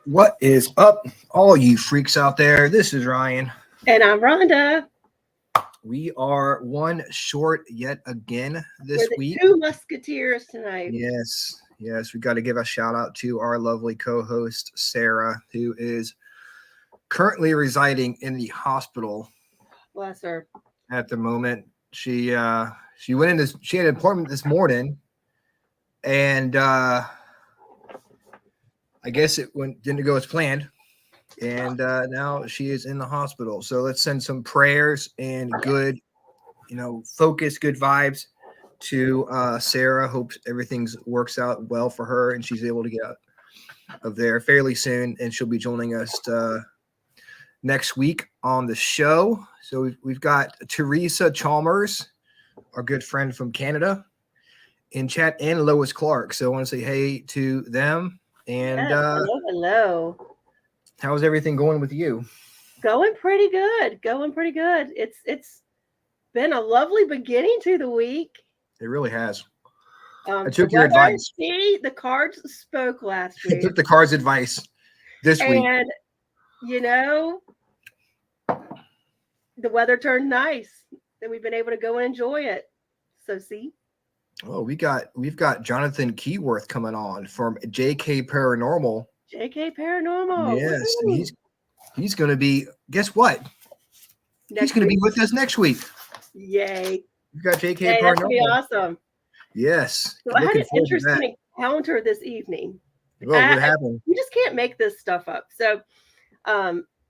What is up, all you freaks out there? This is Ryan. And I'm Rhonda. We are one short yet again this week. 2 Musketeers tonight. Yes. We got to give a shout out to our lovely co-host, Sarah, who is currently residing in the hospital. Bless her. At the moment. She went in this, she had an appointment this morning, and I guess it didn't go as planned, and now she is in the hospital. So let's send some prayers and good, focus, good vibes to Sarah. Hope everything works out well for her and she's able to get out of there fairly soon. And she'll be joining us next week on the show. So we've got Teresa Chalmers, our good friend from Canada, in chat, and Lois Clark. So I want to say hey to them. And hello. how's everything going with you? Going pretty good. Going pretty good. It's been a lovely beginning to the week. It really has. I The took your weather, advice. see, the cards spoke last I week. took the car's advice this week. And you know, the weather turned nice. And we've been able to go and enjoy it. So see? Oh, we've got Jonathan Keyworth coming on from JK Paranormal. JK Paranormal. Yes, Woo! and he's going to be. Guess what? He's going to be with us next week. Yay! We've got JK Hey, Paranormal. that's gonna be awesome. Yes. So I had Looking an forward to that. interesting encounter this evening. Well, what happened? You just can't make this stuff up. So,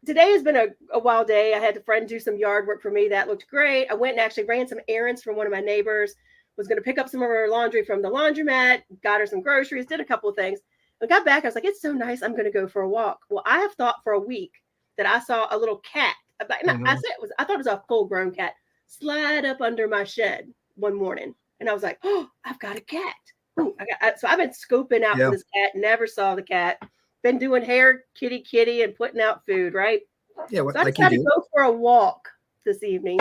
today has been a wild day. I had a friend do some yard work for me. That looked great. I went and actually ran some errands for one of my neighbors. Was going to pick up some of her laundry from the laundromat. Got her some groceries. Did a couple of things. I got back. I was like, it's so nice. I'm going to go for a walk. Well, I have thought for a week that I saw a little cat. I thought it was a full-grown cat slide up under my shed one morning, and I was like, oh, I've got a cat. Ooh, so I've been scoping out for this cat. Never saw the cat. Been doing hair, kitty, and putting out food. Right. Yeah. So I decided to go for a walk this evening.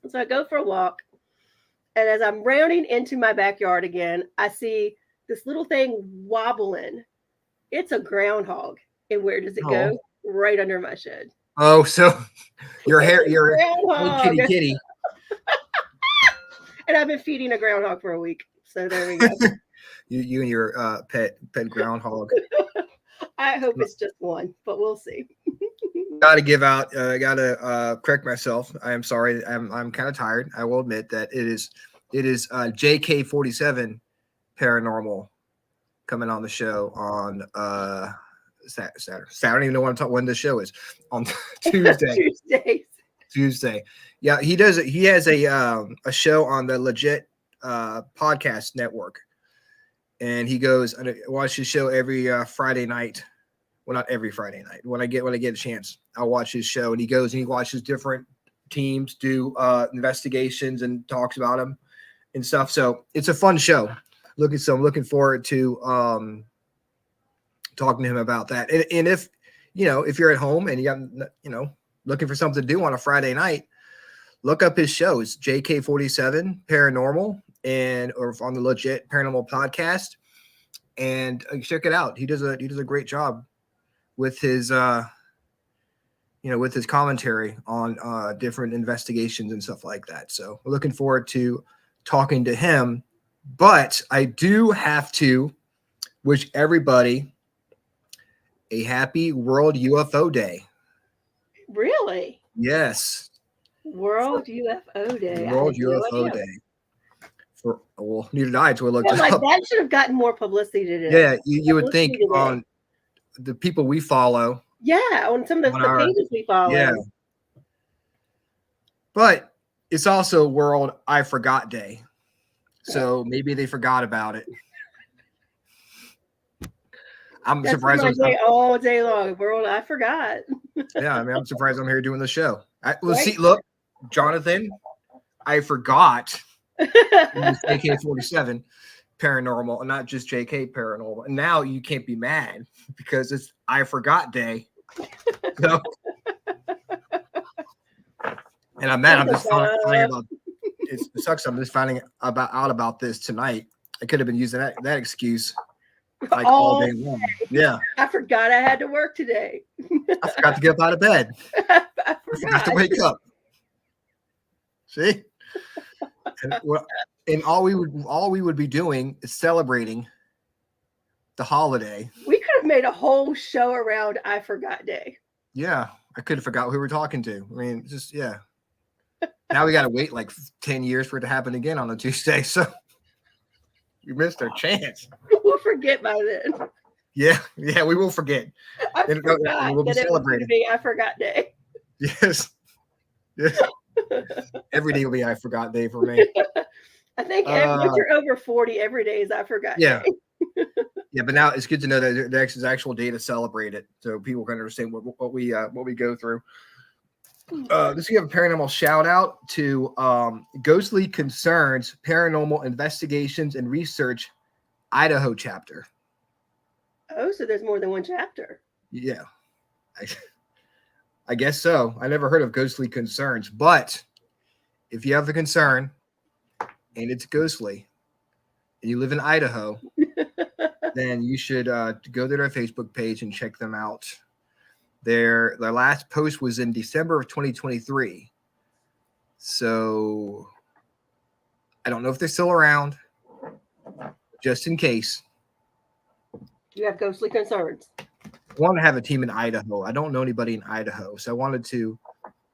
So I go for a walk, and as I'm rounding into my backyard again, I see this little thing wobbling. It's a groundhog, and where does it go? Right under my shed. Oh, so your kitty. And I've been feeding a groundhog for a week. So there we go. you and your pet groundhog. I hope it's just one, but we'll see. Gotta correct myself. I am sorry. I'm kind of tired. I will admit that it is JK47 Paranormal coming on the show on Saturday. I don't even know what I'm talking when the show is on Tuesday. Tuesday. Yeah, he does. He has a show on the Legit podcast network, and he goes and watch his show every Friday night. Well, not every Friday night. When I get a chance, I'll watch his show, and he goes and he watches different teams do investigations and talks about them and stuff. So it's a fun show. I'm looking forward to talking to him about that. And if you're at home and you got looking for something to do on a Friday night, look up his shows, JK47 Paranormal or on the Legit Paranormal podcast, and check it out. He does a great job with his with his commentary on different investigations and stuff like that. So we're looking forward to talking to him. But I do have to wish everybody a happy World UFO Day. Really? Yes. World UFO Day. World UFO Day. Neither did I until I looked it up. That should have gotten more publicity today. Yeah, you would think on the people we follow. Yeah, on some of the pages we follow. Yeah. But it's also World I Forgot Day. So maybe they forgot about it. I'm surprised. All day long. World I forgot. Yeah, I'm surprised I'm here doing the show. Look, Jonathan, I forgot JK47 Paranormal and not just JK Paranormal. And now you can't be mad because it's I Forgot Day. So, and I'm mad. I'm just finding about it sucks. I'm just finding out about this tonight. I could have been using that excuse like all day long. Yeah. I forgot I had to work today. I forgot to get up out of bed. I forgot to wake up. See? And all we would be doing is celebrating the holiday. We could have made a whole show around I Forgot Day. Yeah. I could have forgot who we were talking to. I mean, just yeah. Now we got to wait like 10 years for it to happen again on a Tuesday. So we missed our chance. We'll forget by then. Yeah, we will forget. We'll be celebrating. I Forgot Day. Yes. Every day will be I Forgot Day for me. I think once you're over 40, every day is I Forgot Day. Yeah, but now it's good to know that there's actual day to celebrate it, so people can understand what we go through. This we have a paranormal shout out to Ghostly Concerns Paranormal Investigations and Research Idaho chapter. Oh, so there's more than one chapter. Yeah. I guess so. I never heard of ghostly concerns, but if you have a concern and it's ghostly and you live in Idaho, then you should go to their Facebook page and check them out. Their last post was in December of 2023. So I don't know if they're still around, just in case. You have ghostly concerns. I want to have a team in Idaho. I don't know anybody in Idaho, so I wanted to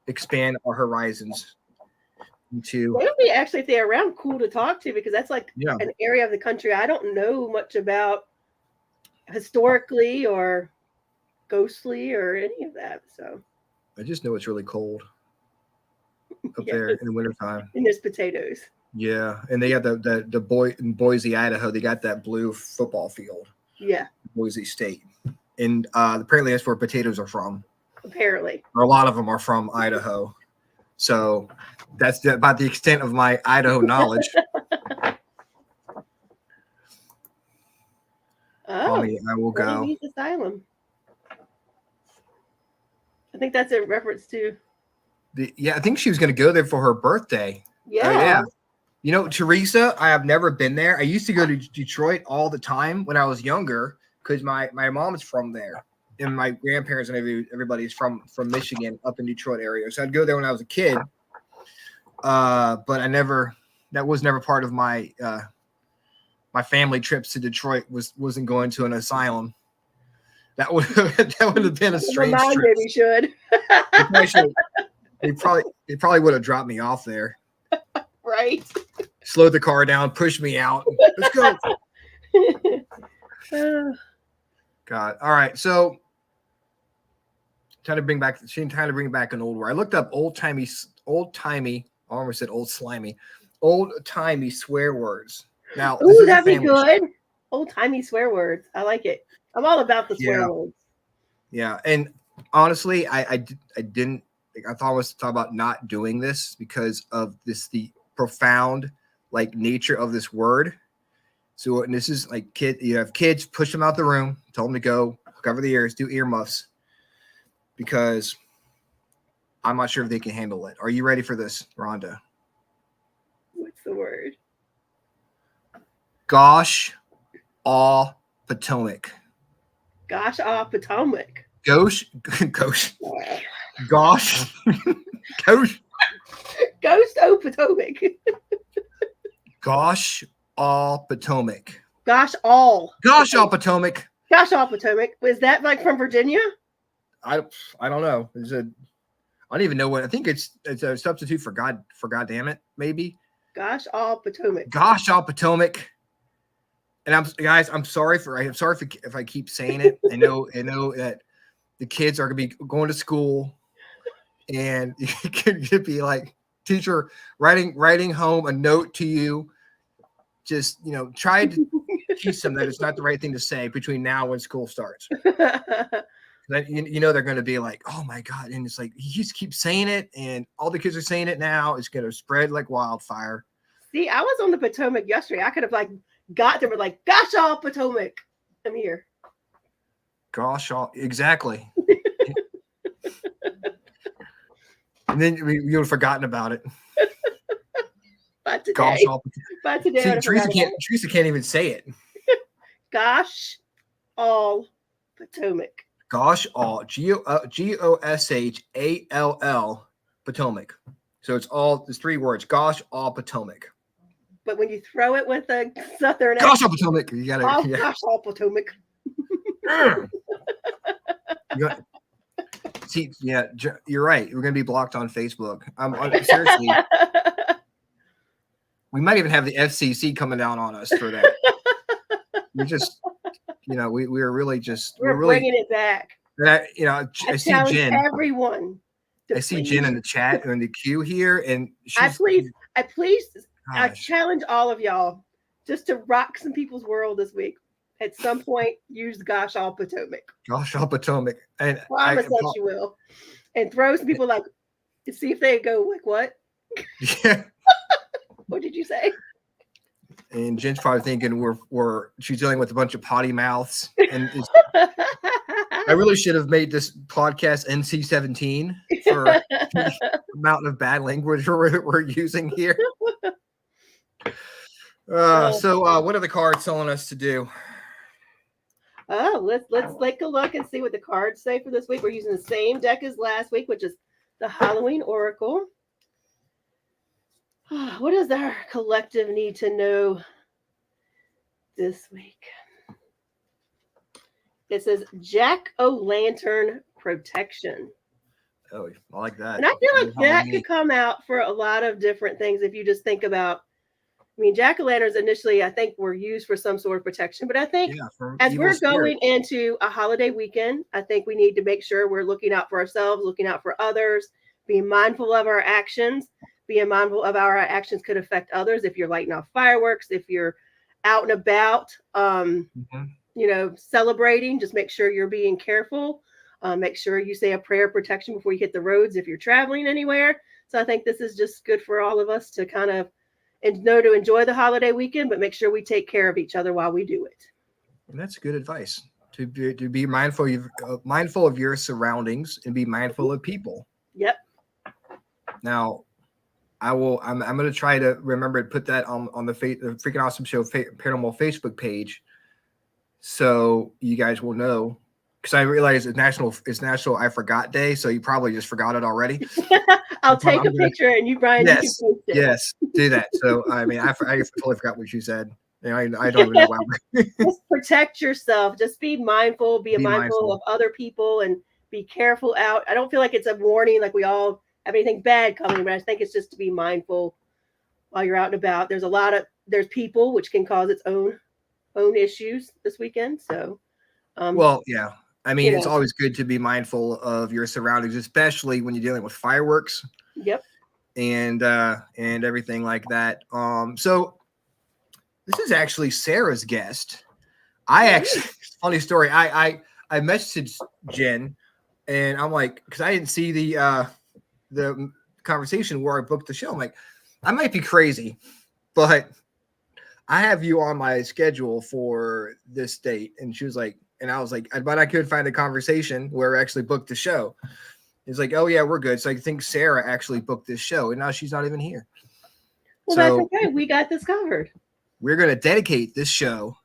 expand our horizons into. They would be actually, if they're around, cool to talk to, because that's like an area of the country I don't know much about historically or ghostly or any of that. So I just know it's really cold up there in the wintertime. And there's potatoes. Yeah, and they got the in Boise, Idaho. They got that blue football field. Yeah, Boise State, and apparently that's where potatoes are from. Apparently, or a lot of them are from Idaho. So that's about the extent of my Idaho knowledge. Mommy, I will go. Beach Asylum. I think that's a reference to. I think she was going to go there for her birthday. Yeah. You know, Teresa, I have never been there. I used to go to Detroit all the time when I was younger because my mom is from there. And my grandparents and everybody's from Michigan up in Detroit area. So I'd go there when I was a kid. But that was never part of my my family trips to Detroit wasn't going to an asylum. That would have been a strange trip. Maybe should. They probably would have dropped me off there. Right. Slowed the car down, pushed me out. Let's go. God. All right. So trying to bring back an old word. I looked up old timey. I almost said old timey swear words. Now, ooh, that'd be good. Old timey swear words. I like it. I'm all about the swear words. Yeah, and honestly, I didn't. I thought I was talking about not doing this because of the profound nature of this word. So, and this is like you have kids, push them out the room, tell them to go, cover the ears, do earmuffs, because I'm not sure if they can handle it. Are you ready for this, Rhonda? What's the word? Gosh, all Potomac. Gosh, all Potomac. Gosh. Gosh. Gosh. Ghost O Potomac. Gosh, all Potomac. Gosh, all. Gosh, all Potomac. Gosh, all Potomac. Was that from Virginia? I don't know. I don't even know what. I think it's a substitute for goddamn it, maybe. Gosh, all Potomac. Gosh, all Potomac. And I'm sorry if I keep saying it. I know that the kids are gonna be going to school, and it could be like teacher writing home a note to you. Just try to teach them that it's not the right thing to say between now and when school starts. They're going to be like, oh my God. And it's like, he just keeps saying it. And all the kids are saying it now. It's going to spread like wildfire. See, I was on the Potomac yesterday. I could have got them with gosh, all Potomac. I'm here. Gosh, all exactly. And then you would have forgotten about it. By today. Gosh, all By today. See, Teresa can't even say it. Gosh, all Potomac. Gosh, all Goshall Potomac. So it's 3 words. Gosh, all Potomac. But when you throw it with a southern gosh, all Potomac, you gotta. Gosh, all Potomac. See, yeah, you're right. We're gonna be blocked on Facebook. Seriously. We might even have the FCC coming down on us for that. We just, we are really just we're really bringing it back. That I see Jen. Everyone. I see Jen in the chat and in the queue here, and I challenge all of y'all just to rock some people's world this week. At some point, use Gosh, all Potomac. Gosh, all Potomac, and promise that you will, and throw some people see if they go what? Yeah. What did you say? And Jen's probably thinking she's dealing with a bunch of potty mouths, and I really should have made this podcast NC-17 for the amount of bad language we're using here. So what are the cards telling us to do? Oh, let's take a look and see what the cards say for this week. We're using the same deck as last week, which is the Halloween Oracle. What does our collective need to know this week? It says Jack-o'-lantern protection. Oh, I like that. And I feel like that could come out for a lot of different things if you just think about, I mean, jack-o'-lanterns initially, I think, were used for some sort of protection. But I think as we're going into a holiday weekend, I think we need to make sure we're looking out for ourselves, looking out for others, being mindful of our actions, being mindful of how our actions could affect others. If you're lighting off fireworks, if you're out and about, celebrating, just make sure you're being careful. Make sure you say a prayer of protection before you hit the roads if you're traveling anywhere. So I think this is just good for all of us to kind of know to enjoy the holiday weekend, but make sure we take care of each other while we do it. And that's good advice, to be mindful of your surroundings and be mindful of people. Yep. Now, I'm going to try to remember to put that on the Freaking Awesome Show Paranormal Facebook page, so you guys will know. Because I realize it's National I Forgot Day, so you probably just forgot it already. I'll take a picture, and you, Brian, yes, you can post it. Yes, do that. So I mean, I totally forgot what you said. I don't even know why. Just protect yourself. Just be mindful. Be mindful of other people, and be careful out. I don't feel like it's a warning, like we all have anything bad coming, but I think it's just to be mindful while you're out and about. There's people which can cause its own issues this weekend. So, well, yeah. I mean, it's always good to be mindful of your surroundings, especially when you're dealing with fireworks. Yep. And everything like that. So this is actually Sarah's guest. Funny story. I messaged Jen, and I'm like, because I didn't see the conversation where I booked the show. I'm like, I might be crazy, but I have you on my schedule for this date. And she was like, and I was like, but I could find a conversation where I actually booked the show. He's like, oh yeah, we're good. So I think Sarah actually booked this show, and now she's not even here. Well, so that's okay. We got this covered. We're going to dedicate this show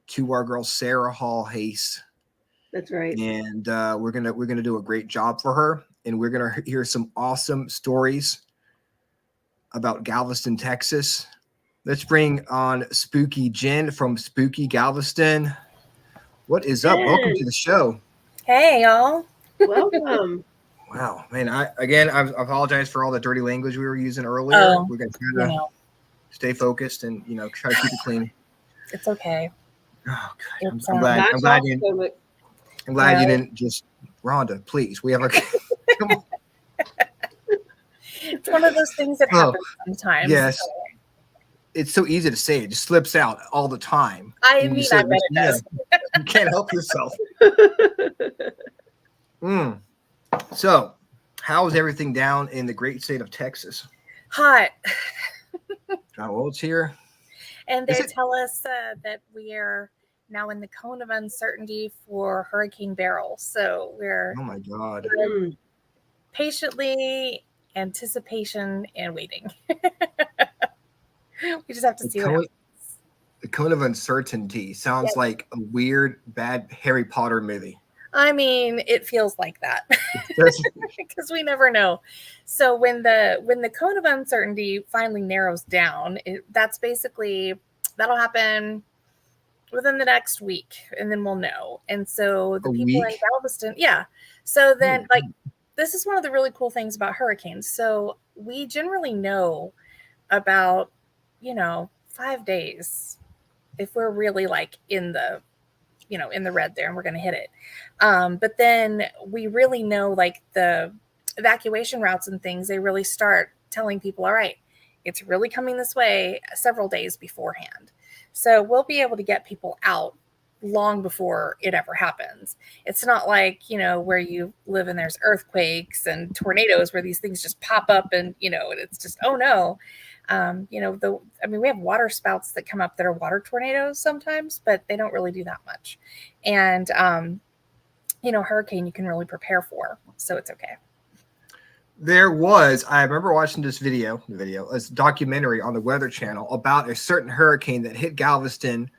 to our girl Sarah Hall Hayes. That's right. And we're gonna do a great job for her, and we're gonna hear some awesome stories about Galveston, Texas. Let's bring on Spooky Jen from Spooky Galveston. What is up? Welcome to the show. Hey, y'all. Welcome. Wow, man. I apologize for all the dirty language we were using earlier. We're going to try to stay focused and, try to keep it clean. It's okay. Oh, God. I'm glad you didn't just, Rhonda, please. We have a, come on. It's one of those things that happens sometimes. Yes. So. It's so easy to say. It just slips out all the time. I bet it does. You can't help yourself. So, how is everything down in the great state of Texas? Hot. Well, it's here. And they tell us that we are now in the cone of uncertainty for Hurricane Beryl. So we're oh my God, patiently anticipation and waiting. We just have to see what happens. The cone of uncertainty sounds like a weird, bad Harry Potter movie. I mean, it feels like that because we never know. So when the cone of uncertainty finally narrows down, that'll happen within the next week, and then we'll know. And so the people in Galveston, yeah. So then, this is one of the really cool things about hurricanes. So we generally know about 5 days if we're really in the in the red there and we're going to hit it. But then we really know the evacuation routes and things, they really start telling people, all right, it's really coming this way several days beforehand. So we'll be able to get people out long before it ever happens. It's not like, where you live and there's earthquakes and tornadoes where these things just pop up and, and it's just, oh no. We have water spouts that come up that are water tornadoes sometimes, but they don't really do that much. And hurricane you can really prepare for. So it's okay. I remember watching this a documentary on the Weather Channel about a certain hurricane that hit Galveston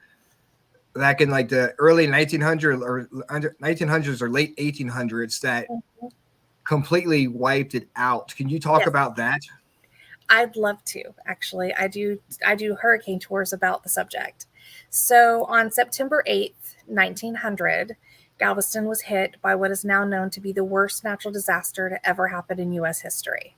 back in like the early 1900s or 1900s or late 1800s that completely wiped it out. Can you talk about that? I'd love to, actually. I do hurricane tours about the subject. So on September 8th, 1900, Galveston was hit by what is now known to be the worst natural disaster to ever happen in U.S. history.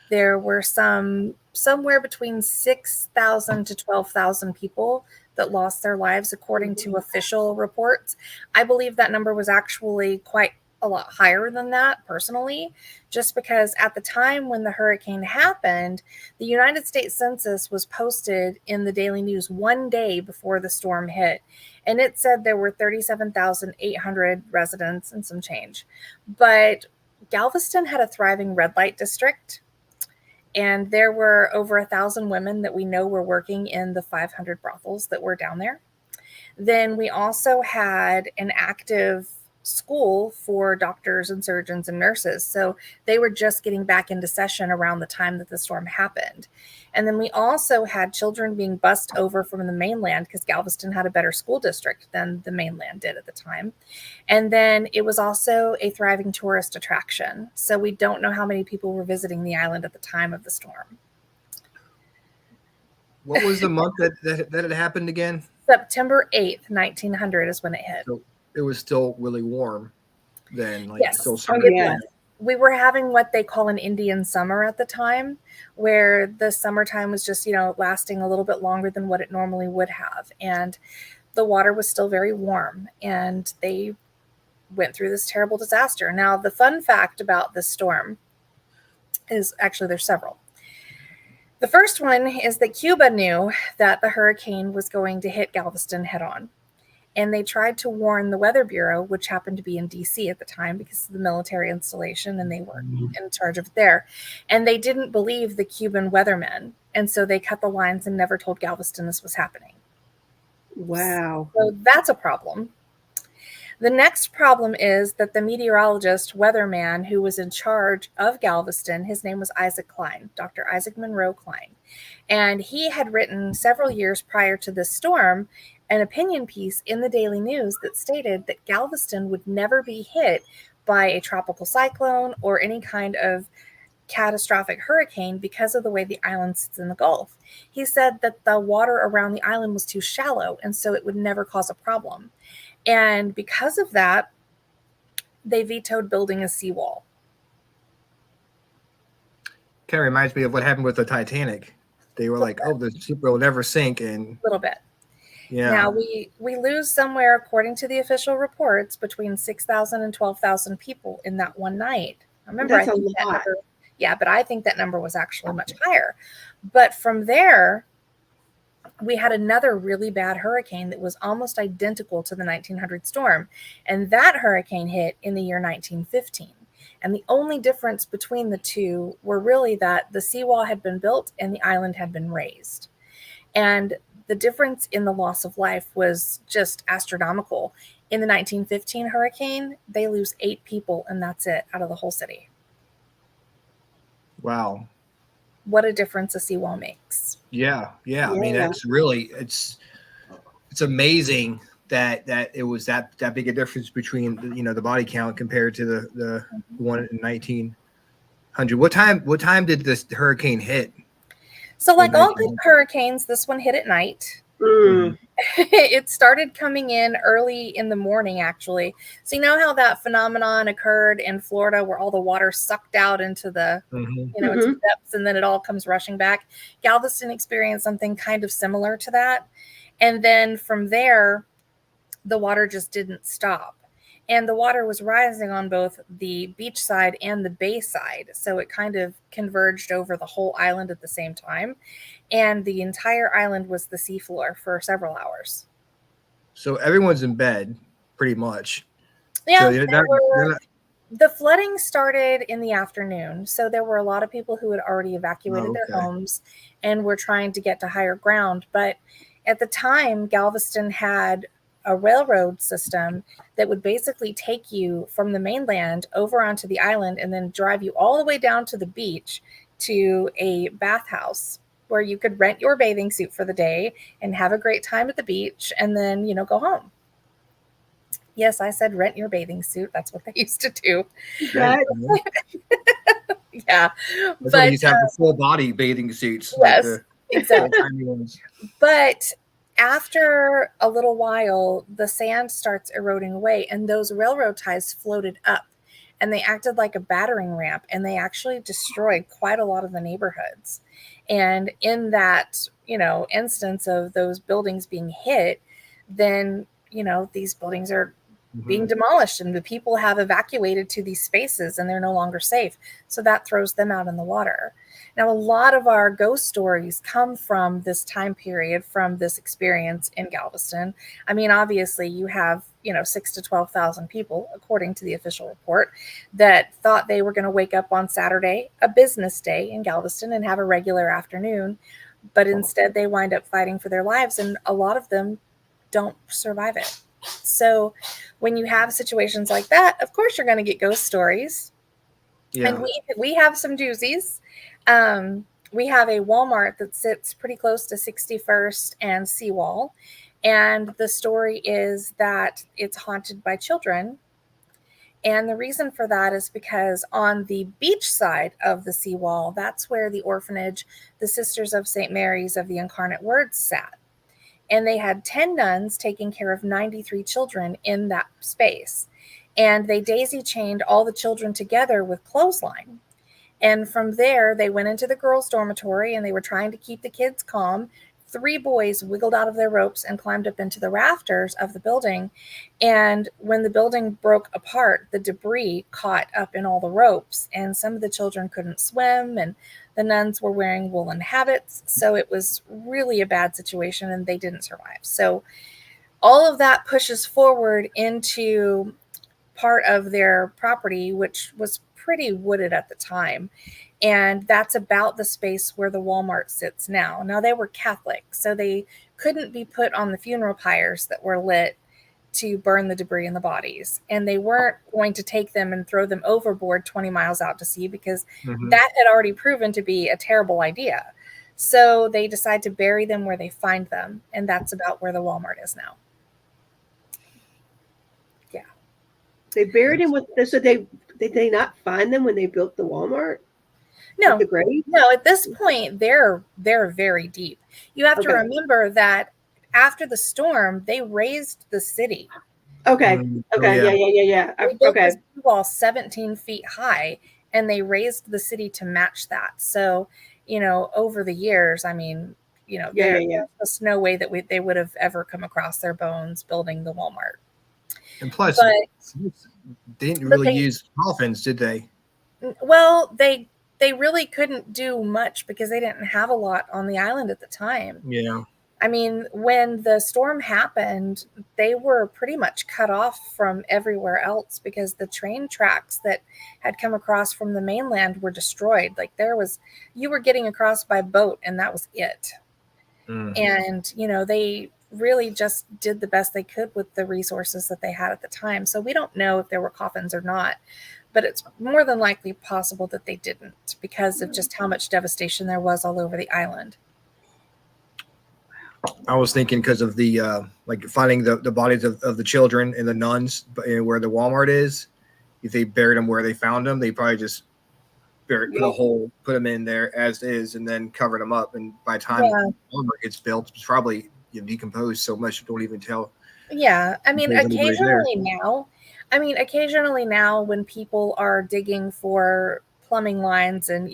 There were somewhere between 6,000 to 12,000 people that lost their lives, according to official reports. I believe that number was actually quite a lot higher than that, personally, just because at the time when the hurricane happened, the United States Census was posted in the Daily News one day before the storm hit, and it said there were 37,800 residents and some change. But Galveston had a thriving red light district, and there were over 1,000 women that we know were working in the 500 brothels that were down there. Then we also had an active school for doctors and surgeons and nurses. So they were just getting back into session around the time that the storm happened. And then we also had children being bussed over from the mainland because Galveston had a better school district than the mainland did at the time. And then it was also a thriving tourist attraction. So we don't know how many people were visiting the island at the time of the storm. What was the month that it happened again? September 8th, 1900 is when it hit. So it was still really warm then. Yes. Still We were having what they call an Indian summer at the time, where the summertime was just, lasting a little bit longer than what it normally would have. And the water was still very warm, and they went through this terrible disaster. Now, the fun fact about this storm is actually there's several. The first one is that Cuba knew that the hurricane was going to hit Galveston head on. And they tried to warn the Weather Bureau, which happened to be in D.C. at the time because of the military installation, and they were in charge of it there. And they didn't believe the Cuban weathermen. And so they cut the lines and never told Galveston this was happening. Wow. So that's a problem. The next problem is that the meteorologist, weatherman, who was in charge of Galveston, his name was Isaac Klein, Dr. Isaac Monroe Klein. And he had written several years prior to this storm an opinion piece in the Daily News that stated that Galveston would never be hit by a tropical cyclone or any kind of catastrophic hurricane because of the way the island sits in the Gulf. He said that the water around the island was too shallow, and so it would never cause a problem. And because of that, they vetoed building a seawall. Kind of reminds me of what happened with the Titanic. They were like, "Oh, the ship will never sink," and a little bit. Yeah. Now we lose somewhere, according to the official reports, between 6,000 and 12,000 people in that one night. Remember, that's a lot. But I think that number was actually much higher. But from there, we had another really bad hurricane that was almost identical to the 1900 storm. And that hurricane hit in the year 1915. And the only difference between the two were really that the seawall had been built and the island had been raised. And the difference in the loss of life was just astronomical. In the 1915 hurricane, they lose 8 people, and that's it, out of the whole city. Wow. What a difference a seawall makes. Yeah. I mean, that's really, it's amazing that it was that big a difference between, the body count compared to the one in 1900. What time did this hurricane hit? So like all good hurricanes, this one hit at night. It started coming in early in the morning, actually. So you know how that phenomenon occurred in Florida where all the water sucked out into the, into the depths, and then it all comes rushing back? Galveston experienced something kind of similar to that. And then from there, the water just didn't stop. And the water was rising on both the beach side and the bay side. So it kind of converged over the whole island at the same time. And the entire island was the seafloor for several hours. So everyone's in bed, pretty much. Yeah. So the flooding started in the afternoon. So there were a lot of people who had already evacuated their homes and were trying to get to higher ground. But at the time, Galveston had a railroad system that would basically take you from the mainland over onto the island and then drive you all the way down to the beach to a bathhouse where you could rent your bathing suit for the day and have a great time at the beach and then, go home. Yes, I said rent your bathing suit. That's what they used to do. That, Yeah. That's why they used to have the full body bathing suits. Yes, like exactly. tiny ones. But after a little while, the sand starts eroding away and those railroad ties floated up and they acted like a battering ramp and they actually destroyed quite a lot of the neighborhoods. And in that, instance of those buildings being hit, then, these buildings are being demolished and the people have evacuated to these spaces and they're no longer safe. So that throws them out in the water. Now, a lot of our ghost stories come from this time period, from this experience in Galveston. I mean, obviously you have, 6 to 12,000 people, according to the official report, that thought they were going to wake up on Saturday, a business day in Galveston, and have a regular afternoon. But instead they wind up fighting for their lives. And a lot of them don't survive it. So when you have situations like that, of course you're going to get ghost stories. Yeah. And we have some doozies. We have a Walmart that sits pretty close to 61st and Seawall. And the story is that it's haunted by children. And the reason for that is because on the beach side of the seawall, that's where the orphanage, the Sisters of St. Mary's of the Incarnate Word, sat. And they had 10 nuns taking care of 93 children in that space. And they daisy chained all the children together with clothesline. And from there, they went into the girls' dormitory and they were trying to keep the kids calm. 3 boys wiggled out of their ropes and climbed up into the rafters of the building. And when the building broke apart, the debris caught up in all the ropes. And some of the children couldn't swim and the nuns were wearing woolen habits. So it was really a bad situation and they didn't survive. So all of that pushes forward into part of their property, which was pretty wooded at the time. And that's about the space where the Walmart sits now. Now, they were Catholic, so they couldn't be put on the funeral pyres that were lit to burn the debris and the bodies. And they weren't going to take them and throw them overboard 20 miles out to sea because that had already proven to be a terrible idea. So they decide to bury them where they find them. And that's about where the Walmart is now. Yeah. They buried him with this. So did they not find them when they built the Walmart? No, the grave? No. At this point, they're very deep. You have to remember that after the storm, they raised the city. Okay. Yeah. They built this wall 17 feet high, and they raised the city to match that. So, over the years, I mean, there's just no way that they would have ever come across their bones building the Walmart. And plus, they didn't really use coffins, did they? Well, they really couldn't do much because they didn't have a lot on the island at the time. Yeah. I mean, when the storm happened, they were pretty much cut off from everywhere else because the train tracks that had come across from the mainland were destroyed. Like you were getting across by boat and that was it. And, they really just did the best they could with the resources that they had at the time. So we don't know if there were coffins or not, but it's more than likely possible that they didn't because of just how much devastation there was all over the island. I was thinking because of the finding the bodies of the children and the nuns where the Walmart is. If they buried them where they found them, they probably just put a hole, put them in there as is, and then covered them up. And by the time the Walmart gets built, it's probably decomposed so much you don't even tell. Yeah, I mean, occasionally now when people are digging for plumbing lines and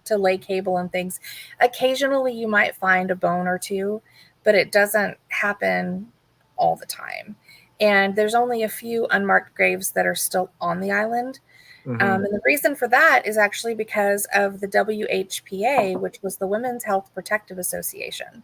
to lay cable and things, occasionally you might find a bone or two, but it doesn't happen all the time. And there's only a few unmarked graves that are still on the island. And the reason for that is actually because of the WHPA, which was the Women's Health Protective Association.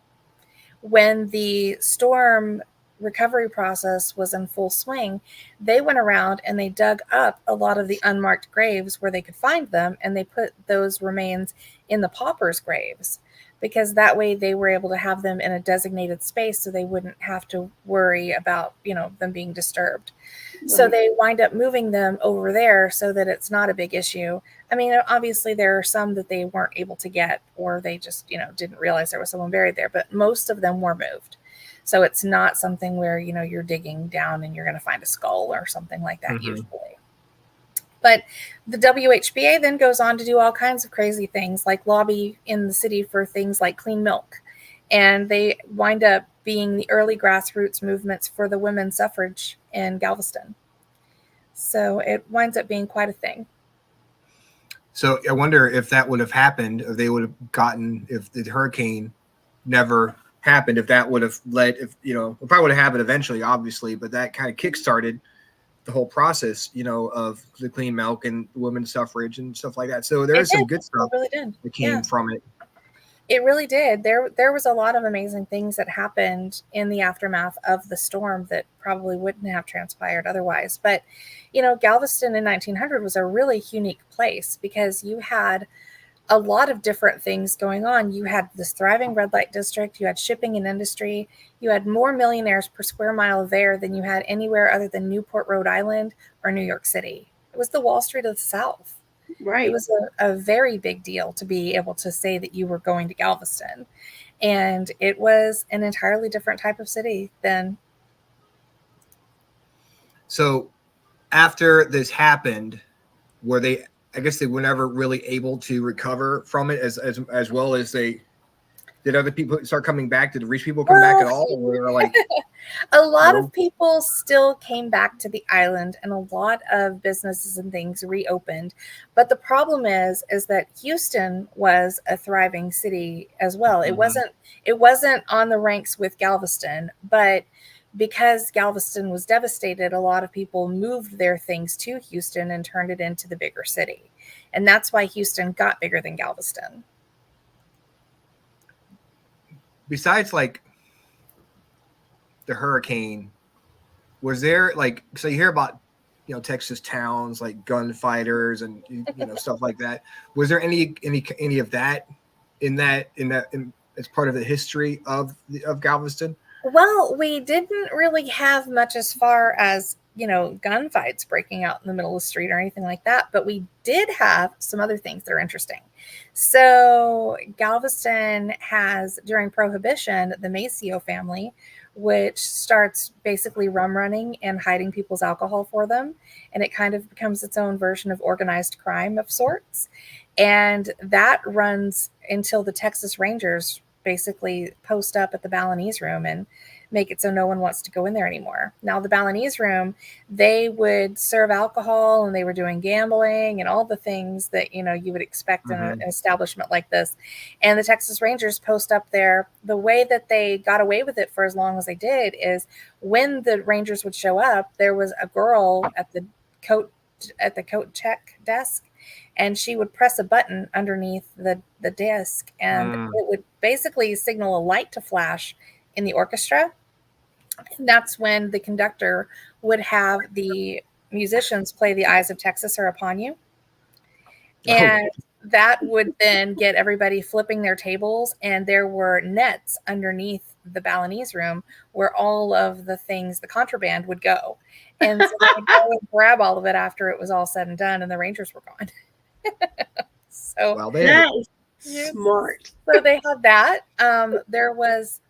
When the storm recovery process was in full swing, they went around and they dug up a lot of the unmarked graves where they could find them, and they put those remains in the paupers' graves because that way they were able to have them in a designated space so they wouldn't have to worry about, them being disturbed. Right. So they wind up moving them over there so that it's not a big issue. I mean, obviously there are some that they weren't able to get, or they just, didn't realize there was someone buried there, but most of them were moved. So it's not something where, you're digging down and you're going to find a skull or something like that usually. But the WHBA then goes on to do all kinds of crazy things, like lobby in the city for things like clean milk. And they wind up being the early grassroots movements for the women's suffrage in Galveston. So it winds up being quite a thing. So I wonder if that would have happened, if they would have gotten, if the hurricane never happened, if that would have led, it probably would have happened eventually, obviously, but that kind of kickstarted the whole process, of the clean milk and women's suffrage and stuff like that. So there is some good stuff that came from it. It really did. There was a lot of amazing things that happened in the aftermath of the storm that probably wouldn't have transpired otherwise. But, Galveston in 1900 was a really unique place because you had a lot of different things going on. You had this thriving red light district, you had shipping and industry, you had more millionaires per square mile there than you had anywhere other than Newport, Rhode Island or New York City. It was the Wall Street of the South. Right. It was a very big deal to be able to say that you were going to Galveston. And it was an entirely different type of city then. So after this happened, I guess they were never really able to recover from it as well as they did. Other people start coming back? Did the rich people come back at all? Or like a lot of people still came back to the island, and a lot of businesses and things reopened. But the problem is that Houston was a thriving city as well. It wasn't on the ranks with Galveston, but because Galveston was devastated, a lot of people moved their things to Houston and turned it into the bigger city. And that's why Houston got bigger than Galveston. Besides like the hurricane, was there so you hear about, Texas towns like gunfighters and, stuff like that. Was there any of that in as part of the history of Galveston? Well, we didn't really have much as far as, gunfights breaking out in the middle of the street or anything like that. But we did have some other things that are interesting. So Galveston has, during Prohibition, the Maceo family, which starts basically rum running and hiding people's alcohol for them. And it kind of becomes its own version of organized crime of sorts. And that runs until the Texas Rangers basically post up at the Balinese Room and make it so no one wants to go in there anymore. Now, the Balinese Room, they would serve alcohol and they were doing gambling and all the things that, you would expect in an establishment like this. And the Texas Rangers post up there. The way that they got away with it for as long as they did is when the Rangers would show up, there was a girl at the coat check desk, and she would press a button underneath the disc, and it would basically signal a light to flash in the orchestra. And that's when the conductor would have the musicians play The Eyes of Texas Are Upon You. And that would then get everybody flipping their tables, and there were nets underneath the Balinese Room where all of the things, the contraband, would go. And so they would go and grab all of it after it was all said and done, and the Rangers were gone. So that is smart. So they had that. There was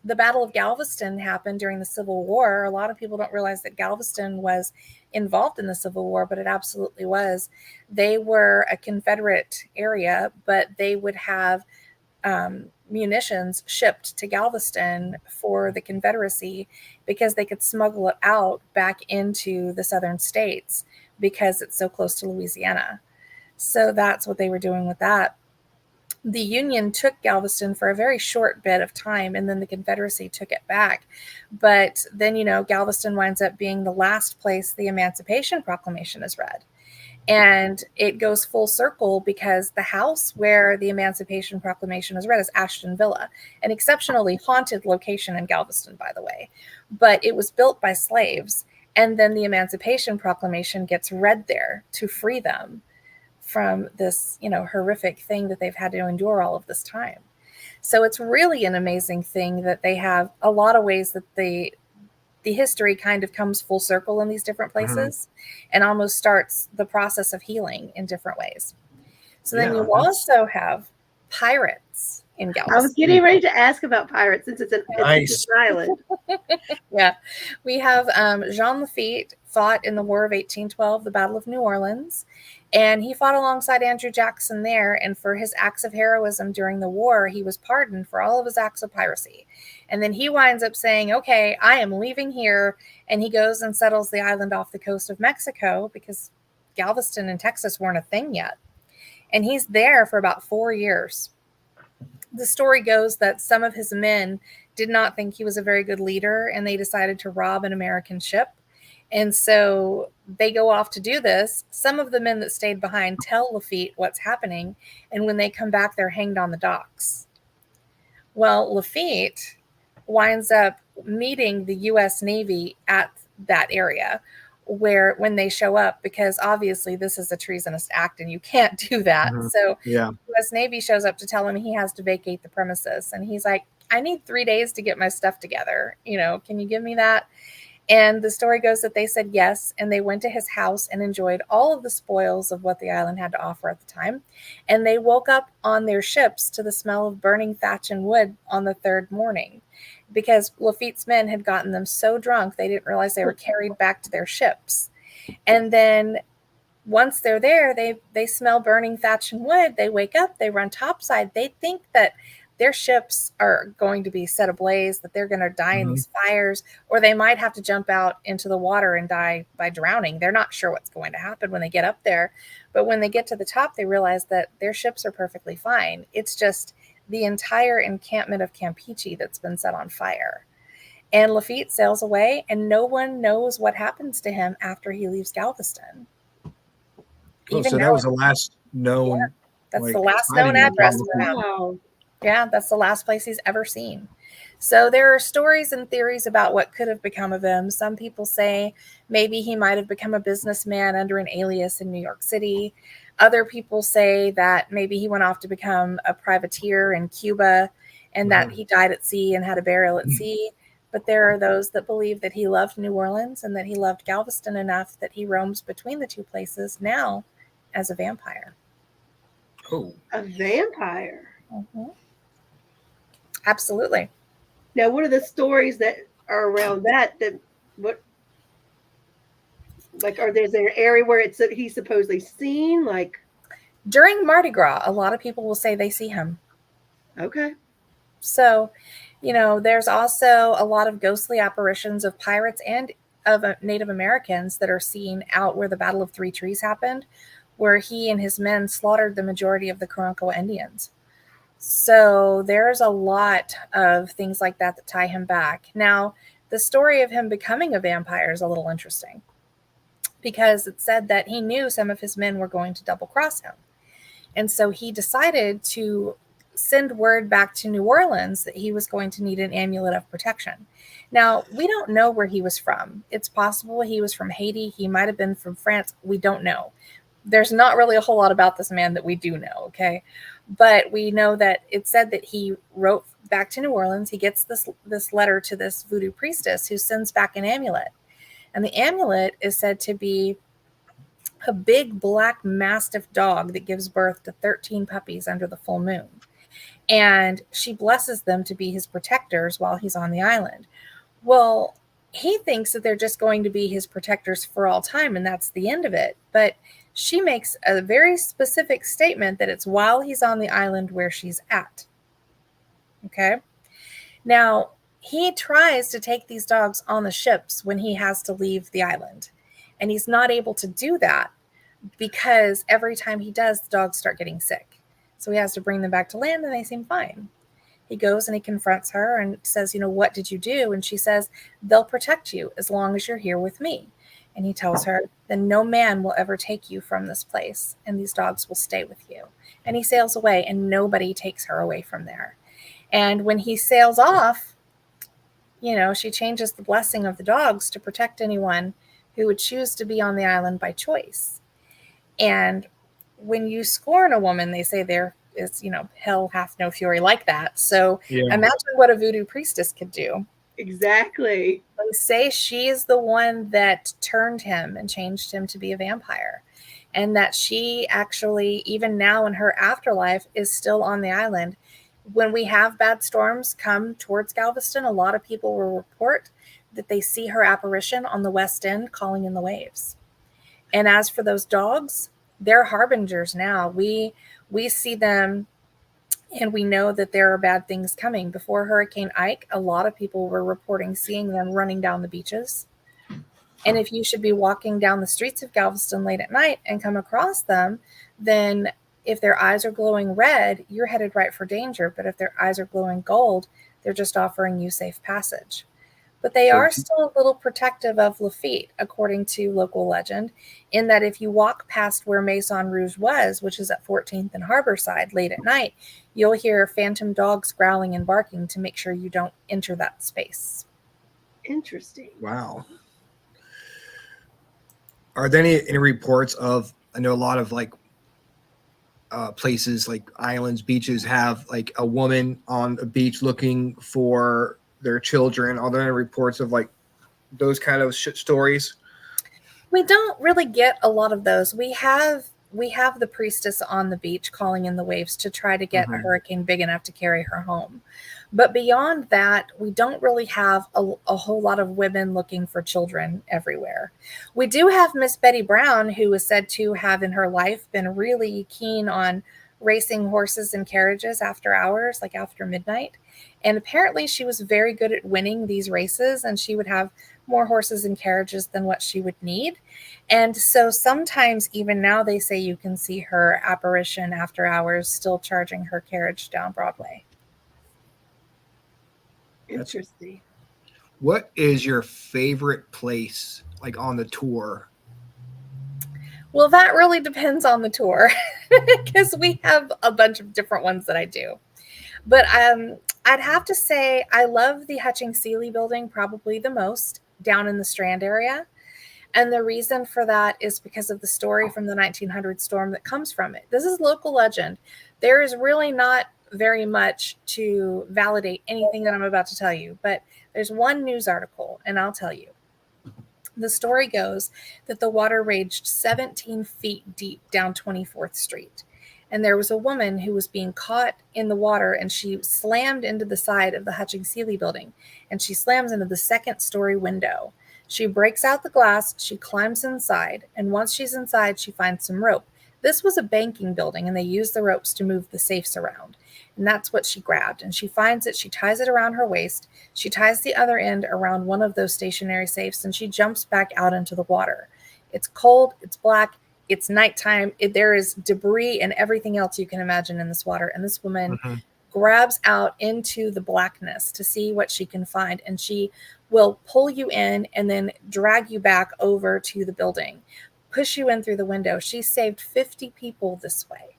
the Battle of Galveston happened during the Civil War. A lot of people don't realize that Galveston was involved in the Civil War, but it absolutely was. They were a Confederate area, but they would have munitions shipped to Galveston for the Confederacy because they could smuggle it out back into the southern states because it's so close to Louisiana. So that's what they were doing with that. The Union took Galveston for a very short bit of time, and then the Confederacy took it back. But then, Galveston winds up being the last place the Emancipation Proclamation is read. And it goes full circle because the house where the Emancipation Proclamation is read is Ashton Villa, an exceptionally haunted location in Galveston, by the way. But it was built by slaves, and then the Emancipation Proclamation gets read there to free them from this, horrific thing that they've had to endure all of this time. So it's really an amazing thing that they have a lot of ways that the history kind of comes full circle in these different places and almost starts the process of healing in different ways. So then Yeah, you also have pirates in I was Galveston. getting ready to ask about pirates since it's an island. Yeah, we have Jean Lafitte fought in the War of 1812, the Battle of New Orleans, and he fought alongside Andrew Jackson there. And for his acts of heroism during the war, he was pardoned for all of his acts of piracy. And then he winds up saying, okay, I am leaving here. And he goes and settles the island off the coast of Mexico because Galveston and Texas weren't a thing yet. And he's there for about 4 years. The story goes that some of his men did not think he was a very good leader, and they decided to rob an American ship. And so they go off to do this. Some of the men that stayed behind tell Lafitte what's happening, and when they come back, they're hanged on the docks. Well, Lafitte winds up meeting the U.S. Navy at that area where when they show up, because obviously this is a treasonous act and you can't do that. So yeah, U.S. Navy shows up to tell him he has to vacate the premises. And he's like, I need 3 days to get my stuff together. Can you give me that? And the story goes that they said yes, and they went to his house and enjoyed all of the spoils of what the island had to offer at the time. And they woke up on their ships to the smell of burning thatch and wood on the third morning, because Lafitte's men had gotten them so drunk they didn't realize they were carried back to their ships. And then once they're there, they smell burning thatch and wood. They wake up, they run topside. They think that their ships are going to be set ablaze, that they're going to die in these fires, or they might have to jump out into the water and die by drowning. They're not sure what's going to happen when they get up there. But when they get to the top, they realize that their ships are perfectly fine. It's just the entire encampment of Campeche that's been set on fire. And Lafitte sails away, and no one knows what happens to him after he leaves Galveston. So that was the last known. Yeah, that's the last known address for him. Wow. Yeah, that's the last place he's ever seen. So there are stories and theories about what could have become of him. Some people say maybe he might have become a businessman under an alias in New York City. Other people say that maybe he went off to become a privateer in Cuba and that he died at sea and had a burial at sea. But there are those that believe that he loved New Orleans and that he loved Galveston enough that he roams between the two places now as a vampire. Oh, a vampire. Mm-hmm. Absolutely. Now, what are the stories that are around that? Are there an area where he's supposedly seen? Like during Mardi Gras, a lot of people will say they see him. Okay. So, there's also a lot of ghostly apparitions of pirates and of Native Americans that are seen out where the Battle of Three Trees happened, where he and his men slaughtered the majority of the Karankawa Indians. So there's a lot of things like that that tie him back. Now, the story of him becoming a vampire is a little interesting because it said that he knew some of his men were going to double cross him. And so he decided to send word back to New Orleans that he was going to need an amulet of protection. Now, we don't know where he was from. It's possible he was from Haiti. He might have been from France. We don't know. There's not really a whole lot about this man that we do know, okay? But we know that it said that he wrote back to New Orleans. He gets this letter to this voodoo priestess who sends back an amulet. And the amulet is said to be a big black mastiff dog that gives birth to 13 puppies under the full moon. And she blesses them to be his protectors while he's on the island. Well, he thinks that they're just going to be his protectors for all time, and that's the end of it. But she makes a very specific statement that it's while he's on the island where she's at. Okay. Now, he tries to take these dogs on the ships when he has to leave the island. And he's not able to do that because every time he does, the dogs start getting sick. So he has to bring them back to land and they seem fine. He goes and he confronts her and says, what did you do? And she says, they'll protect you as long as you're here with me. And he tells her, then no man will ever take you from this place, and these dogs will stay with you. And he sails away, and nobody takes her away from there. And when he sails off, she changes the blessing of the dogs to protect anyone who would choose to be on the island by choice. And when you scorn a woman, they say is, hell hath no fury like that. So Yeah. imagine what a voodoo priestess could do. Exactly. They say she is the one that turned him and changed him to be a vampire. And that she actually, even now in her afterlife, is still on the island. When we have bad storms come towards Galveston, a lot of people will report that they see her apparition on the west end calling in the waves. And as for those dogs, they're harbingers now. We see them and we know that there are bad things coming. Before Hurricane Ike, a lot of people were reporting seeing them running down the beaches. And if you should be walking down the streets of Galveston late at night and come across them, then if their eyes are glowing red, you're headed right for danger. But if their eyes are glowing gold, they're just offering you safe passage. But they are still a little protective of Lafitte, according to local legend, in that if you walk past where Maison Rouge was, which is at 14th and Harborside, late at night, you'll hear phantom dogs growling and barking to make sure you don't enter that space. Interesting. Wow. Are there any reports of, I know a lot of like places like islands, beaches have like a woman on a beach looking for their children. Are there any reports of like those kind of stories? We don't really get a lot of those. We have the priestess on the beach calling in the waves to try to get a hurricane big enough to carry her home. But beyond that, we don't really have a whole lot of women looking for children everywhere. We do have Miss Betty Brown, who is said to have in her life been really keen on racing horses and carriages after hours, like after midnight. And apparently she was very good at winning these races, and she would have more horses and carriages than what she would need. And so sometimes even now they say you can see her apparition after hours still charging her carriage down Broadway. Interesting. What is your favorite place like on the tour? Well, that really depends on the tour because we have a bunch of different ones that I do. But I'd have to say I love the Hutchings-Seeley building probably the most down in the Strand area. And the reason for that is because of the story from the 1900 storm that comes from it. This is local legend. There is really not very much to validate anything that I'm about to tell you, but there's one news article, and I'll tell you. The story goes that the water raged 17 feet deep down 24th Street. And there was a woman who was being caught in the water, and she slammed into the side of the Hutchings-Seeley building, and she slams into the second-story window. She breaks out the glass, she climbs inside, and once she's inside, she finds some rope. This was a banking building, and they used the ropes to move the safes around. And that's what she grabbed. And she finds it, she ties it around her waist, she ties the other end around one of those stationary safes, and she jumps back out into the water. It's cold, it's black, it's nighttime, there is debris and everything else you can imagine in this water. And this woman grabs out into the blackness to see what she can find. And she will pull you in and then drag you back over to the building, push you in through the window. She saved 50 people this way.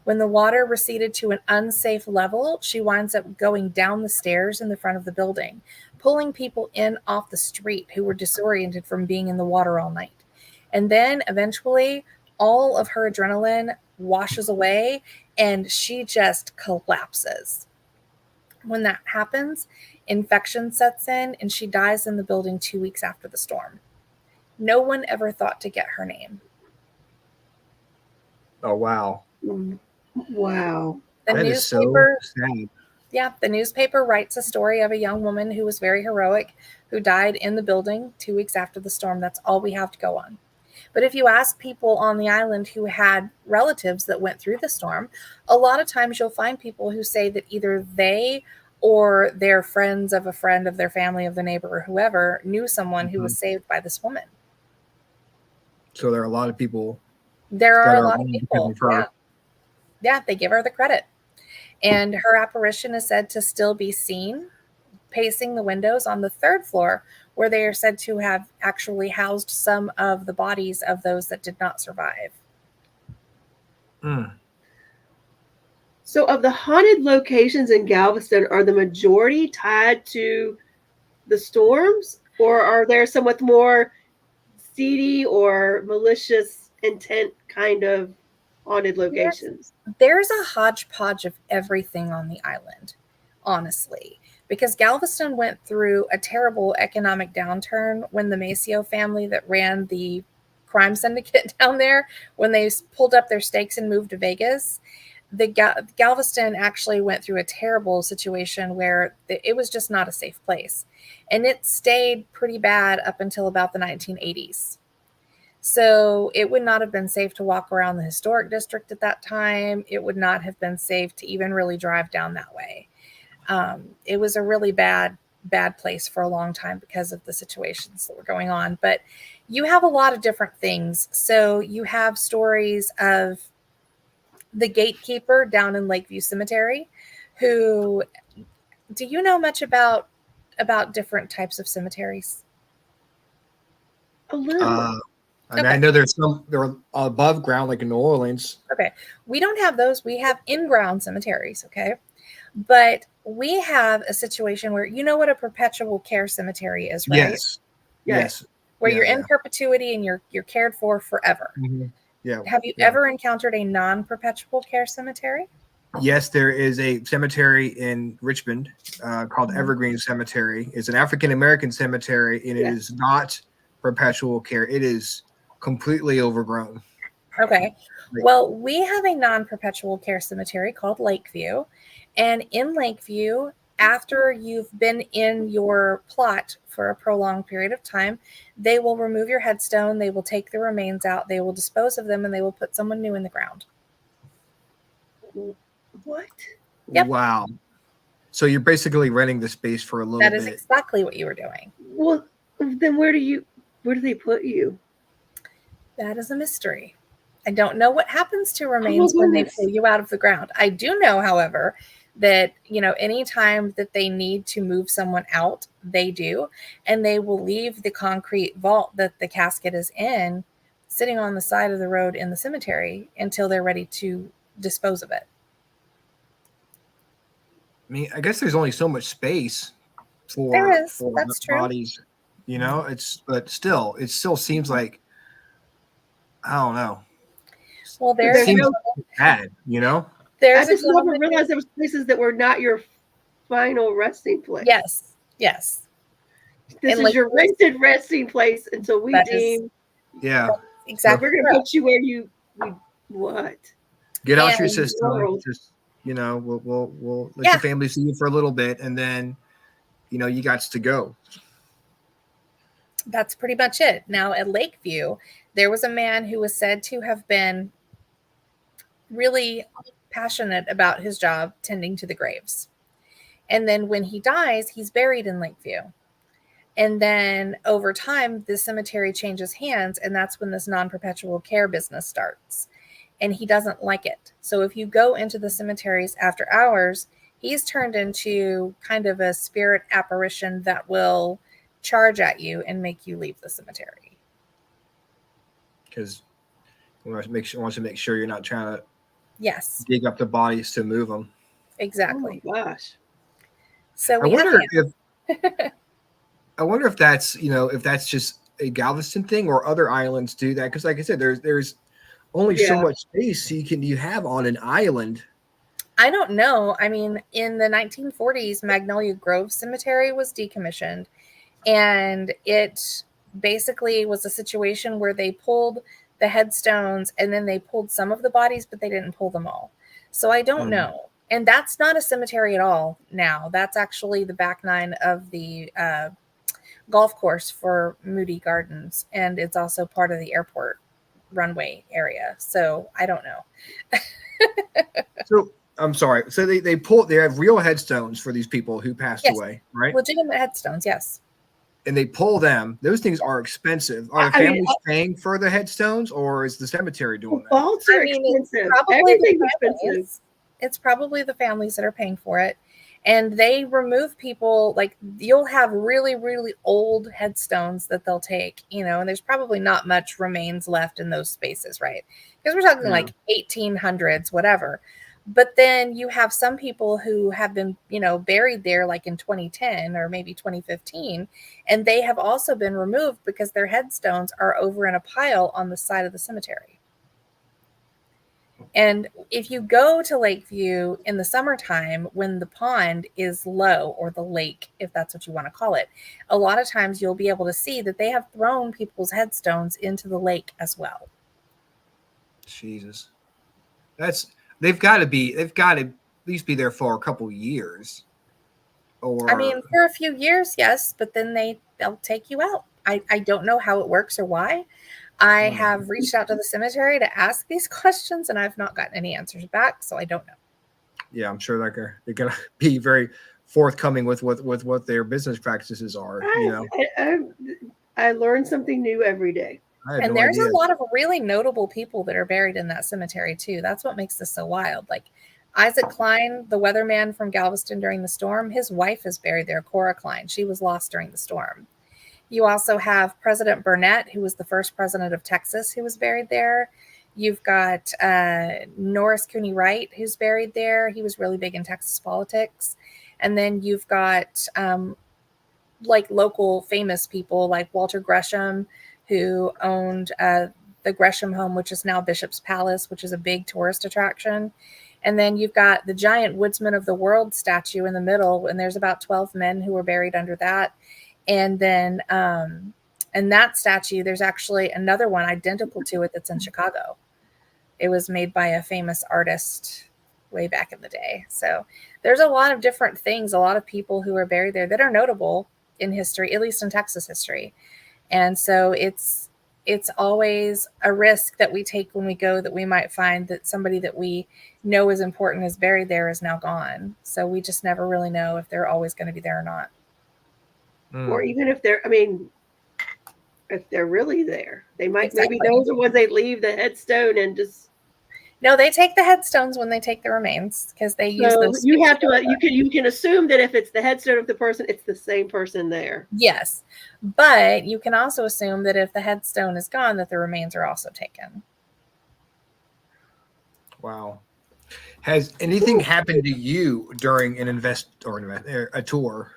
When the water receded to an unsafe level, she winds up going down the stairs in the front of the building, pulling people in off the street who were disoriented from being in the water all night. And then eventually all of her adrenaline washes away and she just collapses. When that happens, infection sets in and she dies in the building 2 weeks after the storm. No one ever thought to get her name. Oh, wow. Wow. The That newspaper, is so sad. Yeah, the newspaper writes a story of a young woman who was very heroic, who died in the building 2 weeks after the storm. That's all we have to go on. But if you ask people on the island who had relatives that went through the storm, a lot of times you'll find people who say that either they or their friends of a friend of their family, of the neighbor, or whoever knew someone who was saved by this woman. So there are a lot of people. There are a lot of people. Yeah. Yeah, they give her the credit. And her apparition is said to still be seen pacing the windows on the third floor, where they are said to have actually housed some of the bodies of those that did not survive. So of the haunted locations in Galveston, are the majority tied to the storms, or are there some with more seedy or malicious intent kind of haunted locations? There's a hodgepodge of everything on the island, honestly, because Galveston went through a terrible economic downturn when the Maceo family that ran the crime syndicate down there, when they pulled up their stakes and moved to Vegas, Galveston actually went through a terrible situation where it was just not a safe place. And it stayed pretty bad up until about the 1980s. So it would not have been safe to walk around the historic district at that time. It would not have been safe to even really drive down that way. It was a really bad place for a long time because of the situations that were going on. But you have a lot of different things. So you have stories of the gatekeeper down in Lakeview Cemetery, who, do you know much about different types of cemeteries? A little. And I know they're above ground, like in New Orleans. Okay. We don't have those. We have in-ground cemeteries, okay? But we have a situation where, you know what a perpetual care cemetery is, right? Yes. Where you're in perpetuity and you're cared for forever. Mm-hmm. Yeah. Have you ever encountered a non-perpetual care cemetery? Yes, there is a cemetery in Richmond called Evergreen Cemetery. It's an African-American cemetery, and it is not perpetual care. It is completely overgrown. Okay. Well, we have a non-perpetual care cemetery called Lakeview. And in Lakeview, after you've been in your plot for a prolonged period of time, they will remove your headstone, they will take the remains out, they will dispose of them, and they will put someone new in the ground. What? Yep. Wow. So you're basically renting the space for a little bit. That is exactly what you were doing. Well, then where do they put you? That is a mystery. I don't know what happens to remains when they pull you out of the ground. I do know, however, that, anytime that they need to move someone out, they do. And they will leave the concrete vault that the casket is in sitting on the side of the road in the cemetery until they're ready to dispose of it. I mean, I guess there's only so much space for That's true. bodies, but still, it still seems like, I don't know. Well, there's bad, I just never realized there was places that were not your final resting place. Yes. This is your rented resting place until we deem. Exactly. We're gonna put you where what? Get out your system. Just we'll let your family see you for a little bit, and then you got to go. That's pretty much it. Now at Lakeview, there was a man who was said to have been really passionate about his job tending to the graves. And then when he dies, he's buried in Lakeview. And then over time, the cemetery changes hands, and that's when this non-perpetual care business starts. And he doesn't like it. So if you go into the cemeteries after hours, he's turned into kind of a spirit apparition that will charge at you and make you leave the cemetery. Because he wants to make sure you're not trying to dig up the bodies to move them. Exactly. Oh my gosh. So I wonder if that's if that's just a Galveston thing or other islands do that, because like I said, there's only so much space you have on an island. I don't know. I mean, in the 1940s, Magnolia Grove Cemetery was decommissioned, and it basically was a situation where they pulled the headstones and then they pulled some of the bodies, but they didn't pull them all. So I don't know. And that's not a cemetery at all now. That's actually the back nine of the golf course for Moody Gardens. And it's also part of the airport runway area. So I don't know. So I'm sorry. So they have real headstones for these people who passed away, right? Legitimate headstones, yes. And they pull them. Those things are expensive. Are the families paying for the headstones, or is the cemetery doing that? Vaults are expensive. Everything's expensive. It's probably the families that are paying for it. And they remove people, like you'll have really, really old headstones that they'll take, and there's probably not much remains left in those spaces, right? Because we're talking like 1800s, whatever. But then you have some people who have been, buried there like in 2010 or maybe 2015, and they have also been removed because their headstones are over in a pile on the side of the cemetery. And if you go to Lakeview in the summertime, when the pond is low, or the lake, if that's what you want to call it, a lot of times you'll be able to see that they have thrown people's headstones into the lake as well. Jesus. They've got to at least be there for a couple years. Or I mean, for a few years, yes, but then they'll take you out. I don't know how it works or why. I have reached out to the cemetery to ask these questions, and I've not gotten any answers back, so I don't know. Yeah, I'm sure they're gonna be very forthcoming with what their business practices are. I learn something new every day. And there's a lot of really notable people that are buried in that cemetery too. That's what makes this so wild. Like Isaac Klein, the weatherman from Galveston during the storm, his wife is buried there, Cora Klein. She was lost during the storm. You also have President Burnett, who was the first president of Texas, who was buried there. You've got Norris Cooney Wright, who's buried there. He was really big in Texas politics. And then you've got like local famous people like Walter Gresham, who owned the Gresham home, which is now Bishop's Palace, which is a big tourist attraction. And then you've got the giant Woodsman of the World statue in the middle, and there's about 12 men who were buried under that. And then and that statue, there's actually another one identical to it that's in Chicago. It was made by a famous artist way back in the day. So there's a lot of different things, a lot of people who are buried there that are notable in history, at least in Texas history. And so it's always a risk that we take when we go, that we might find that somebody that we know is important is buried there is now gone. So we just never really know if they're always going to be there or not. Or even if if they're really there, they might, exactly. Maybe those are ones they leave the headstone and just. No, they take the headstones when they take the remains, because they use those. You have to. You can assume that if it's the headstone of the person, it's the same person there. Yes, but you can also assume that if the headstone is gone, that the remains are also taken. Wow. Has anything happened to you during a tour?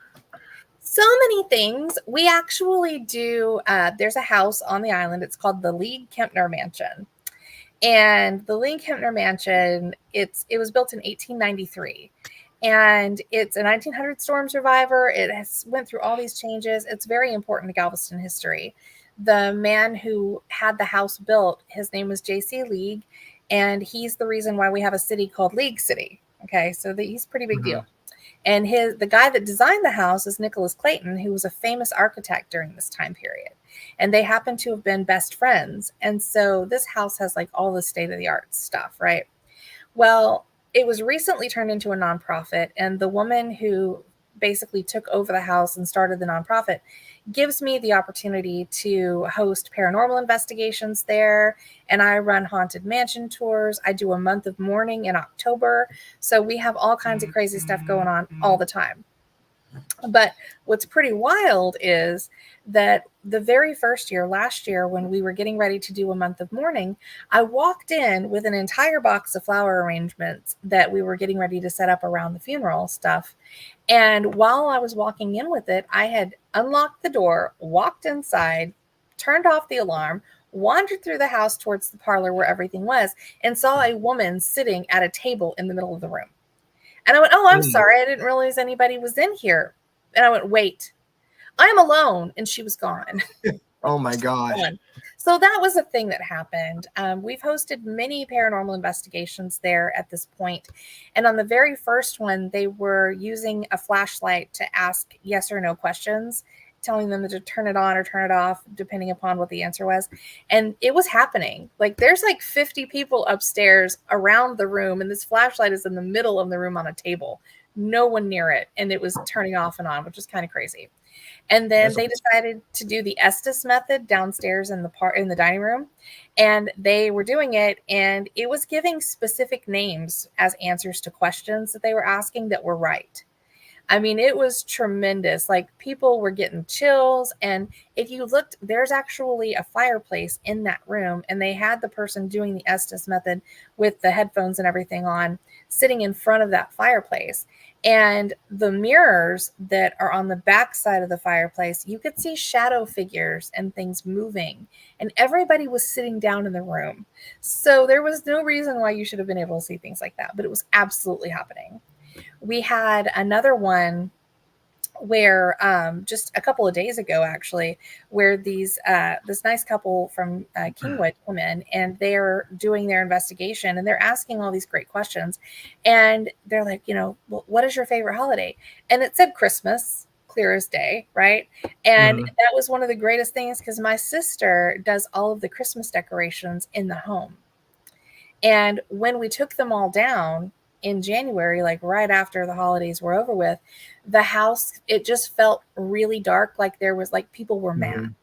So many things. We actually do. There's a house on the island. It's called the Lee Kempner Mansion. And the Lee Kempner Mansion, it was built in 1893, and it's a 1900 storm survivor. It has went through all these changes. It's very important to Galveston history. The man who had the house built, his name was J.C. League, and he's the reason why we have a city called League City. Okay, so he's a pretty big deal. And the guy that designed the house is Nicholas Clayton, who was a famous architect during this time period. And they happen to have been best friends. And so this house has like all the state-of-the-art stuff, right? Well, it was recently turned into a nonprofit, and the woman who basically took over the house and started the nonprofit gives me the opportunity to host paranormal investigations there, and I run haunted mansion tours. I do a month of mourning in October. So we have all kinds of crazy stuff going on all the time. But what's pretty wild is that the very first year, last year, when we were getting ready to do a month of mourning, I walked in with an entire box of flower arrangements that we were getting ready to set up around the funeral stuff. And while I was walking in with it, I had unlocked the door, walked inside, turned off the alarm, wandered through the house towards the parlor where everything was, and saw a woman sitting at a table in the middle of the room. And I went, "Oh, I'm sorry. I didn't realize anybody was in here." And I went, "Wait, I'm alone." And she was gone. Oh my gosh. So that was a thing that happened. We've hosted many paranormal investigations there at this point. And on the very first one, they were using a flashlight to ask yes or no questions, telling them to turn it on or turn it off, depending upon what the answer was. And it was happening. Like there's like 50 people upstairs around the room, and this flashlight is in the middle of the room on a table. No one near it. And it was turning off and on, which is kind of crazy. And then they decided to do the Estes method downstairs in the dining room. And they were doing it, and it was giving specific names as answers to questions that they were asking that were right. I mean, it was tremendous. Like people were getting chills. And if you looked, there's actually a fireplace in that room, and they had the person doing the Estes method with the headphones and everything on, sitting in front of that fireplace. And the mirrors that are on the back side of the fireplace, you could see shadow figures and things moving. And everybody was sitting down in the room. So there was no reason why you should have been able to see things like that, but it was absolutely happening. We had another one where just a couple of days ago, actually, where this nice couple from Kingwood come in, and they're doing their investigation, and they're asking all these great questions, and they're like, well, what is your favorite holiday? And it said Christmas, clear as day, right? And that was one of the greatest things, because my sister does all of the Christmas decorations in the home. And when we took them all down in January, like right after the holidays were over with, the house, it just felt really dark. Like there was like people were mad.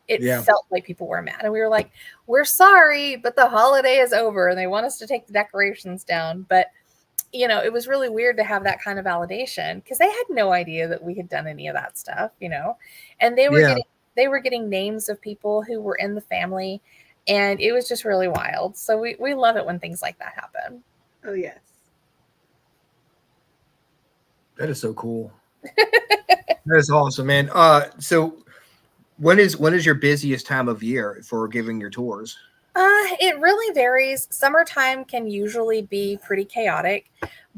It felt like people were mad. And we were like, we're sorry, but the holiday is over and they want us to take the decorations down. But, it was really weird to have that kind of validation, because they had no idea that we had done any of that stuff, and they were getting names of people who were in the family. And it was just really wild. So we love it when things like that happen. Oh, yes. That is so cool. That is awesome, man. So when is your busiest time of year for giving your tours? It really varies. Summertime can usually be pretty chaotic,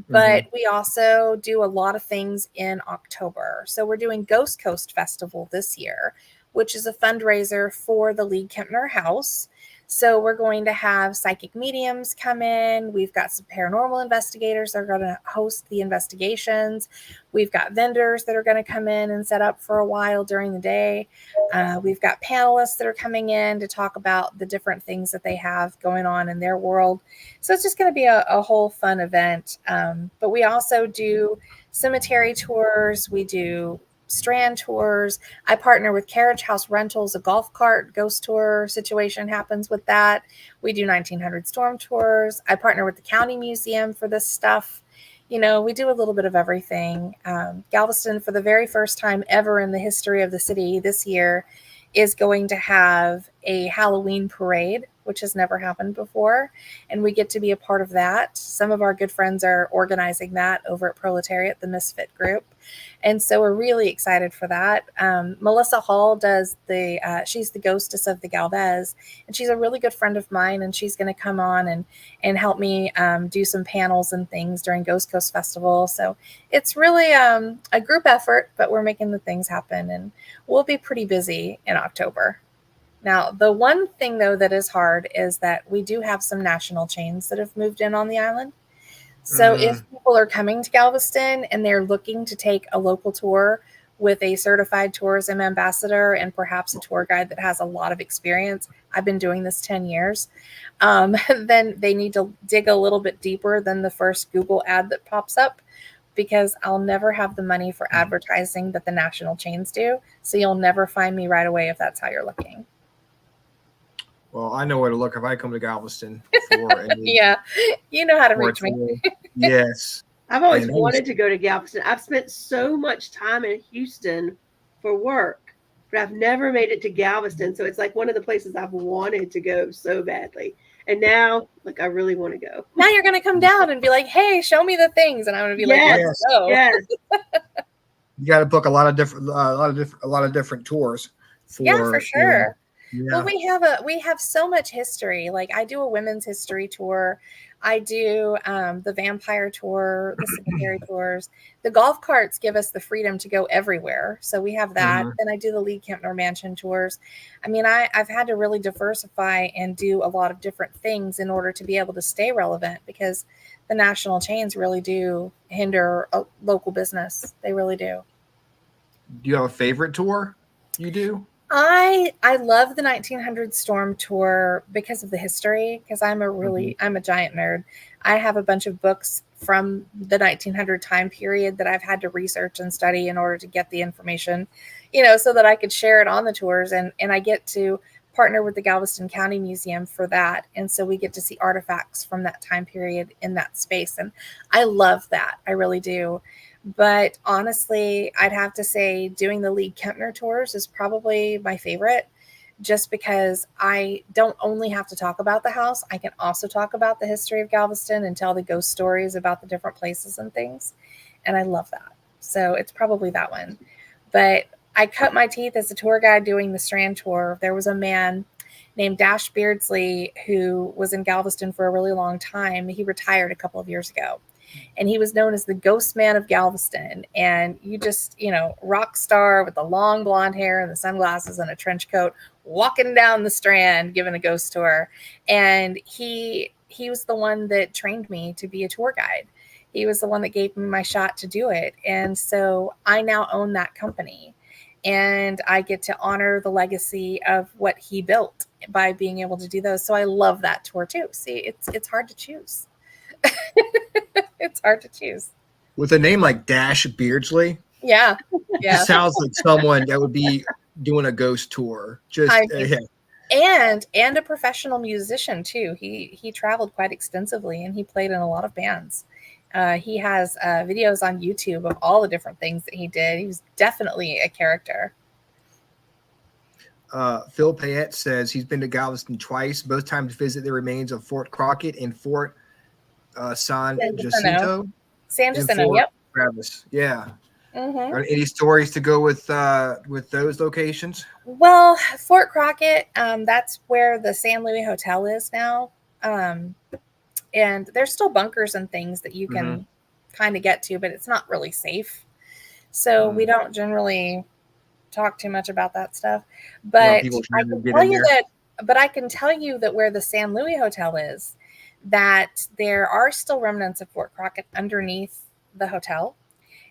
but we also do a lot of things in October. So we're doing Ghost Coast Festival this year, which is a fundraiser for the Lee Kempner House. So we're going to have psychic mediums come in. We've got some paranormal investigators that are going to host the investigations. We've got vendors that are going to come in and set up for a while during the day. We've got panelists that are coming in to talk about the different things that they have going on in their world. So it's just going to be a whole fun event. But we also do cemetery tours. We do strand tours. I partner with Carriage House Rentals, a golf cart ghost tour situation happens with that. We do 1900 storm tours. I partner with the county museum for this stuff. We do a little bit of everything. Galveston, for the very first time ever in the history of the city this year, is going to have a Halloween parade, which has never happened before. And we get to be a part of that. Some of our good friends are organizing that over at Proletariat, the Misfit group. And so we're really excited for that. Melissa Hall does she's the ghostess of the Galvez, and she's a really good friend of mine, and she's going to come on and help me do some panels and things during Ghost Coast Festival. So it's really a group effort, but we're making the things happen, and we'll be pretty busy in October. Now, the one thing, though, that is hard is that we do have some national chains that have moved in on the island. So if people are coming to Galveston and they're looking to take a local tour with a certified tourism ambassador and perhaps a tour guide that has a lot of experience, I've been doing this 10 years, then they need to dig a little bit deeper than the first Google ad that pops up, because I'll never have the money for advertising that the national chains do. So you'll never find me right away if that's how you're looking. Well, I know where to look if I come to Galveston for any. Yeah, you know how to reach me. Yes. I've always wanted to go to Galveston. I've spent so much time in Houston for work, but I've never made it to Galveston. So it's like one of the places I've wanted to go so badly. And now, I really want to go. Now you're going to come down and be like, hey, show me the things. And I'm going to be like, let's go. Yes. You got to book a lot of different tours. For sure. Yeah. Well, we have so much history. Like I do a women's history tour. I do the vampire tour, the cemetery tours. The golf carts give us the freedom to go everywhere. So we have that. Then I do the Lee Kempner Mansion tours. I mean, I've had to really diversify and do a lot of different things in order to be able to stay relevant, because the national chains really do hinder a local business. They really do. Do you have a favorite tour you do? I love the 1900 Storm Tour because of the history, because I'm a giant nerd. I have a bunch of books from the 1900 time period that I've had to research and study in order to get the information, so that I could share it on the tours. And I get to partner with the Galveston County Museum for that. And so we get to see artifacts from that time period in that space. And I love that. I really do. But honestly, I'd have to say doing the Lee Kempner tours is probably my favorite, just because I don't only have to talk about the house. I can also talk about the history of Galveston and tell the ghost stories about the different places and things. and I love that. So it's probably that one. But I cut my teeth as a tour guide doing the Strand tour. There was a man named Dash Beardsley who was in Galveston for a really long time. He retired a couple of years ago, and he was known as the ghost man of Galveston. And you just, rock star with the long blonde hair and the sunglasses and a trench coat, walking down the Strand, giving a ghost tour. And he was the one that trained me to be a tour guide. He was the one that gave me my shot to do it. And so I now own that company, and I get to honor the legacy of what he built by being able to do those. So I love that tour too. See, it's hard to choose. It's hard to choose. With a name like Dash Beardsley, Yeah. it sounds like someone that would be doing a ghost tour. Just and a professional musician too. He traveled quite extensively, and he played in a lot of bands. He has videos on YouTube of all the different things that he did. He was definitely a character. Phil Payette says he's been to Galveston twice, both times to visit the remains of Fort Crockett and Fort San Jacinto. San Jacinto, yep. Travis, yeah. Mm-hmm. Are any stories to go with those locations? Well, Fort Crockett, that's where the San Luis Hotel is now. And there's still bunkers and things that you can kind of get to, but it's not really safe. So we don't generally talk too much about that stuff. But I can tell you that where the San Luis Hotel is, that there are still remnants of Fort Crockett underneath the hotel.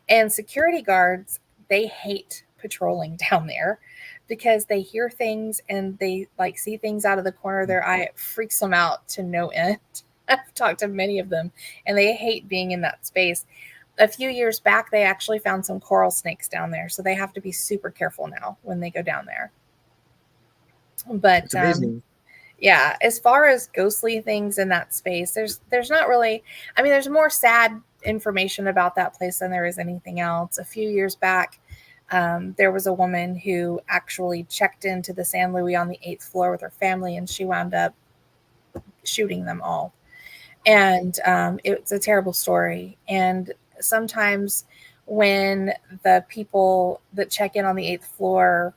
And security guards, they hate patrolling down there because they hear things and they see things out of the corner of their eye. It freaks them out to no end. I've talked to many of them, and they hate being in that space. A few years back, they actually found some coral snakes down there, so they have to be super careful now when they go down there. But yeah, as far as ghostly things in that space, there's not really. I mean, there's more sad information about that place than there is anything else. A few years back, there was a woman who actually checked into the San Luis on the 8th floor with her family, and she wound up shooting them all. And it's a terrible story. And sometimes when the people that check in on the 8th floor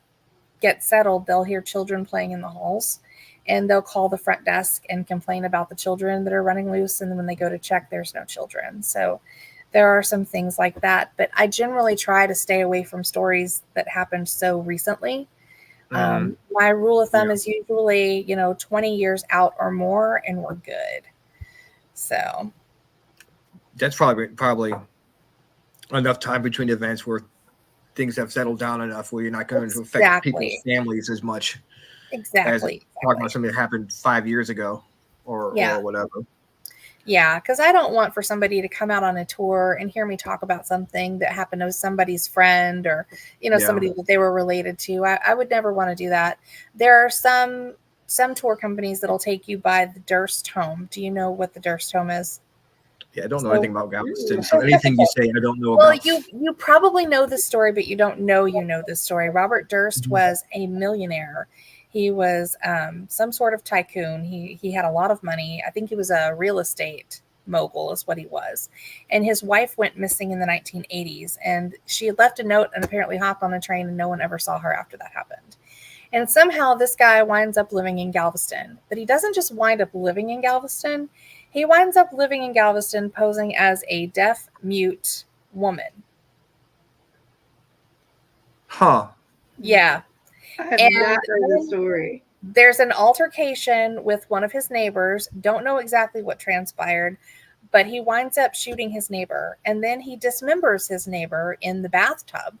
get settled, they'll hear children playing in the halls, and they'll call the front desk and complain about the children that are running loose. And then when they go to check, there's no children. So there are some things like that. But I generally try to stay away from stories that happened so recently. My rule of thumb is usually, 20 years out or more, and we're good. So that's probably enough time between events where things have settled down enough where you're not going to affect people's families as much. Exactly. Talking about something that happened 5 years ago or whatever. Yeah, because I don't want for somebody to come out on a tour and hear me talk about something that happened to somebody's friend or, somebody that they were related to. I would never want to do that. There are some tour companies that'll take you by the Durst home. Do you know what the Durst home is? Yeah, I don't know anything about Galveston. So anything you say, I don't know about. Well, you probably know this story, but you don't know this story. Robert Durst was a millionaire. He was some sort of tycoon. He had a lot of money. I think he was a real estate mogul is what he was. And his wife went missing in the 1980s. And she had left a note and apparently hopped on a train, and no one ever saw her after that happened. And somehow this guy winds up living in Galveston. But he doesn't just wind up living in Galveston. He winds up living in Galveston posing as a deaf, mute woman. Huh. Yeah. I have not heard the story. There's an altercation with one of his neighbors. Don't know exactly what transpired, but he winds up shooting his neighbor. And then he dismembers his neighbor in the bathtub.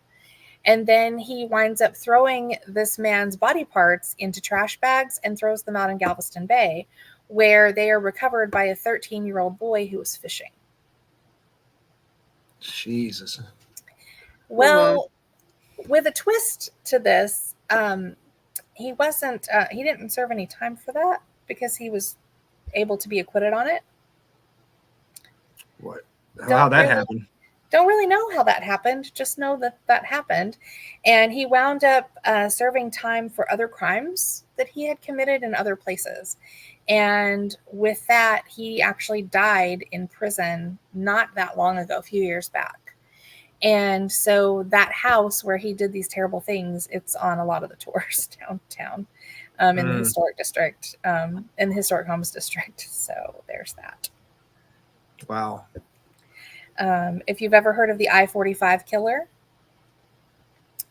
And then he winds up throwing this man's body parts into trash bags and throws them out in Galveston Bay, where they are recovered by a 13-year-old boy who was fishing. Jesus. Well, with a twist to this, he didn't serve any time for that because he was able to be acquitted on it. What? How that happened? Don't really know how that happened. Just know that happened. And he wound up serving time for other crimes that he had committed in other places. And with that, he actually died in prison not that long ago, a few years back. And so that house where he did these terrible things, it's on a lot of the tours downtown, in the historic district, in the historic homes district. So there's that. Wow. If you've ever heard of the I-45 killer,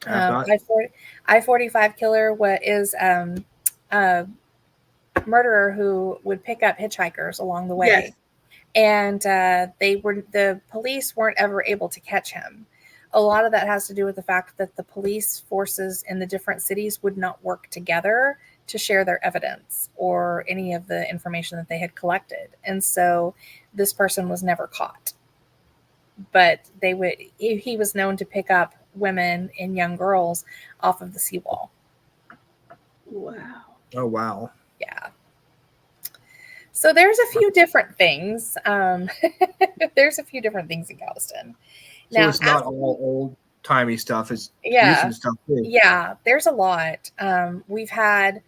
I-45 killer, what is a murderer who would pick up hitchhikers along the way. Yes. And the police weren't ever able to catch him. A lot of that has to do with the fact that the police forces in the different cities would not work together to share their evidence or any of the information that they had collected. And so this person was never caught. But he was known to pick up women and young girls off of the seawall. Wow. Oh, wow. Yeah. So there's a few different things. There's a few different things in Galveston. So now, it's not all old-timey stuff. It's recent stuff too. Yeah, there's a lot. We've had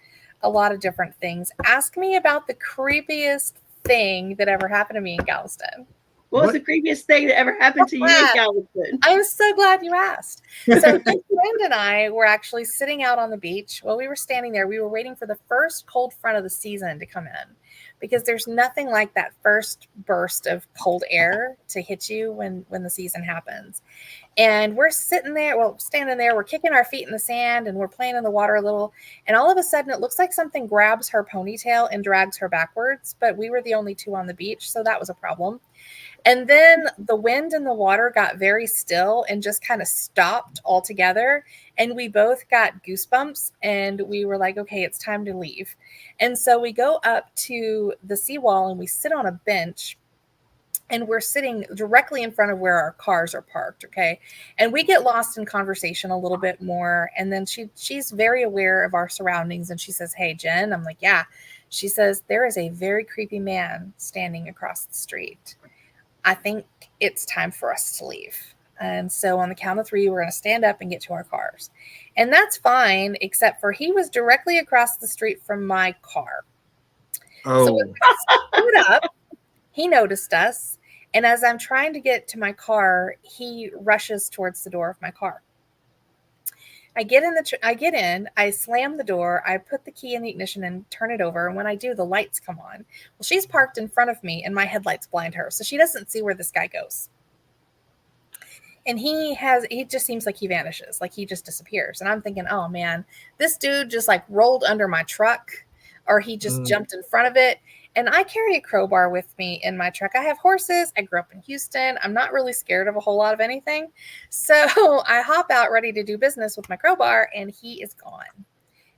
a lot of different things. Ask me about the creepiest thing that ever happened to me in Galveston. What was the creepiest thing that ever happened to you in Galveston? I'm so glad you asked. So my friend and I were actually sitting out on the beach. While we were standing there, we were waiting for the first cold front of the season to come in, because there's nothing like that first burst of cold air to hit you when the season happens. And we're standing there, we're kicking our feet in the sand and we're playing in the water a little. And all of a sudden it looks like something grabs her ponytail and drags her backwards, but we were the only two on the beach, so that was a problem. And then the wind and the water got very still and just kind of stopped altogether. And we both got goosebumps and we were like, okay, it's time to leave. And so we go up to the seawall and we sit on a bench, and we're sitting directly in front of where our cars are parked. Okay. And we get lost in conversation a little bit more. And then she's very aware of our surroundings. And she says, hey, Jen. I'm like, yeah. She says, there is a very creepy man standing across the street. I think it's time for us to leave. And so on the count of 3, we're going to stand up and get to our cars. And that's fine, except for he was directly across the street from my car. Oh. So when we stood up, he noticed us. And as I'm trying to get to my car, he rushes towards the door of my car. I get in, I slam the door, I put the key in the ignition and turn it over. And when I do, the lights come on. Well, she's parked in front of me and my headlights blind her. So she doesn't see where this guy goes. And he just seems like he vanishes, like he just disappears. And I'm thinking, oh man, this dude just like rolled under my truck, or he just jumped in front of it. And I carry a crowbar with me in my truck. I have horses. I grew up in Houston. I'm not really scared of a whole lot of anything. So I hop out ready to do business with my crowbar, and he is gone.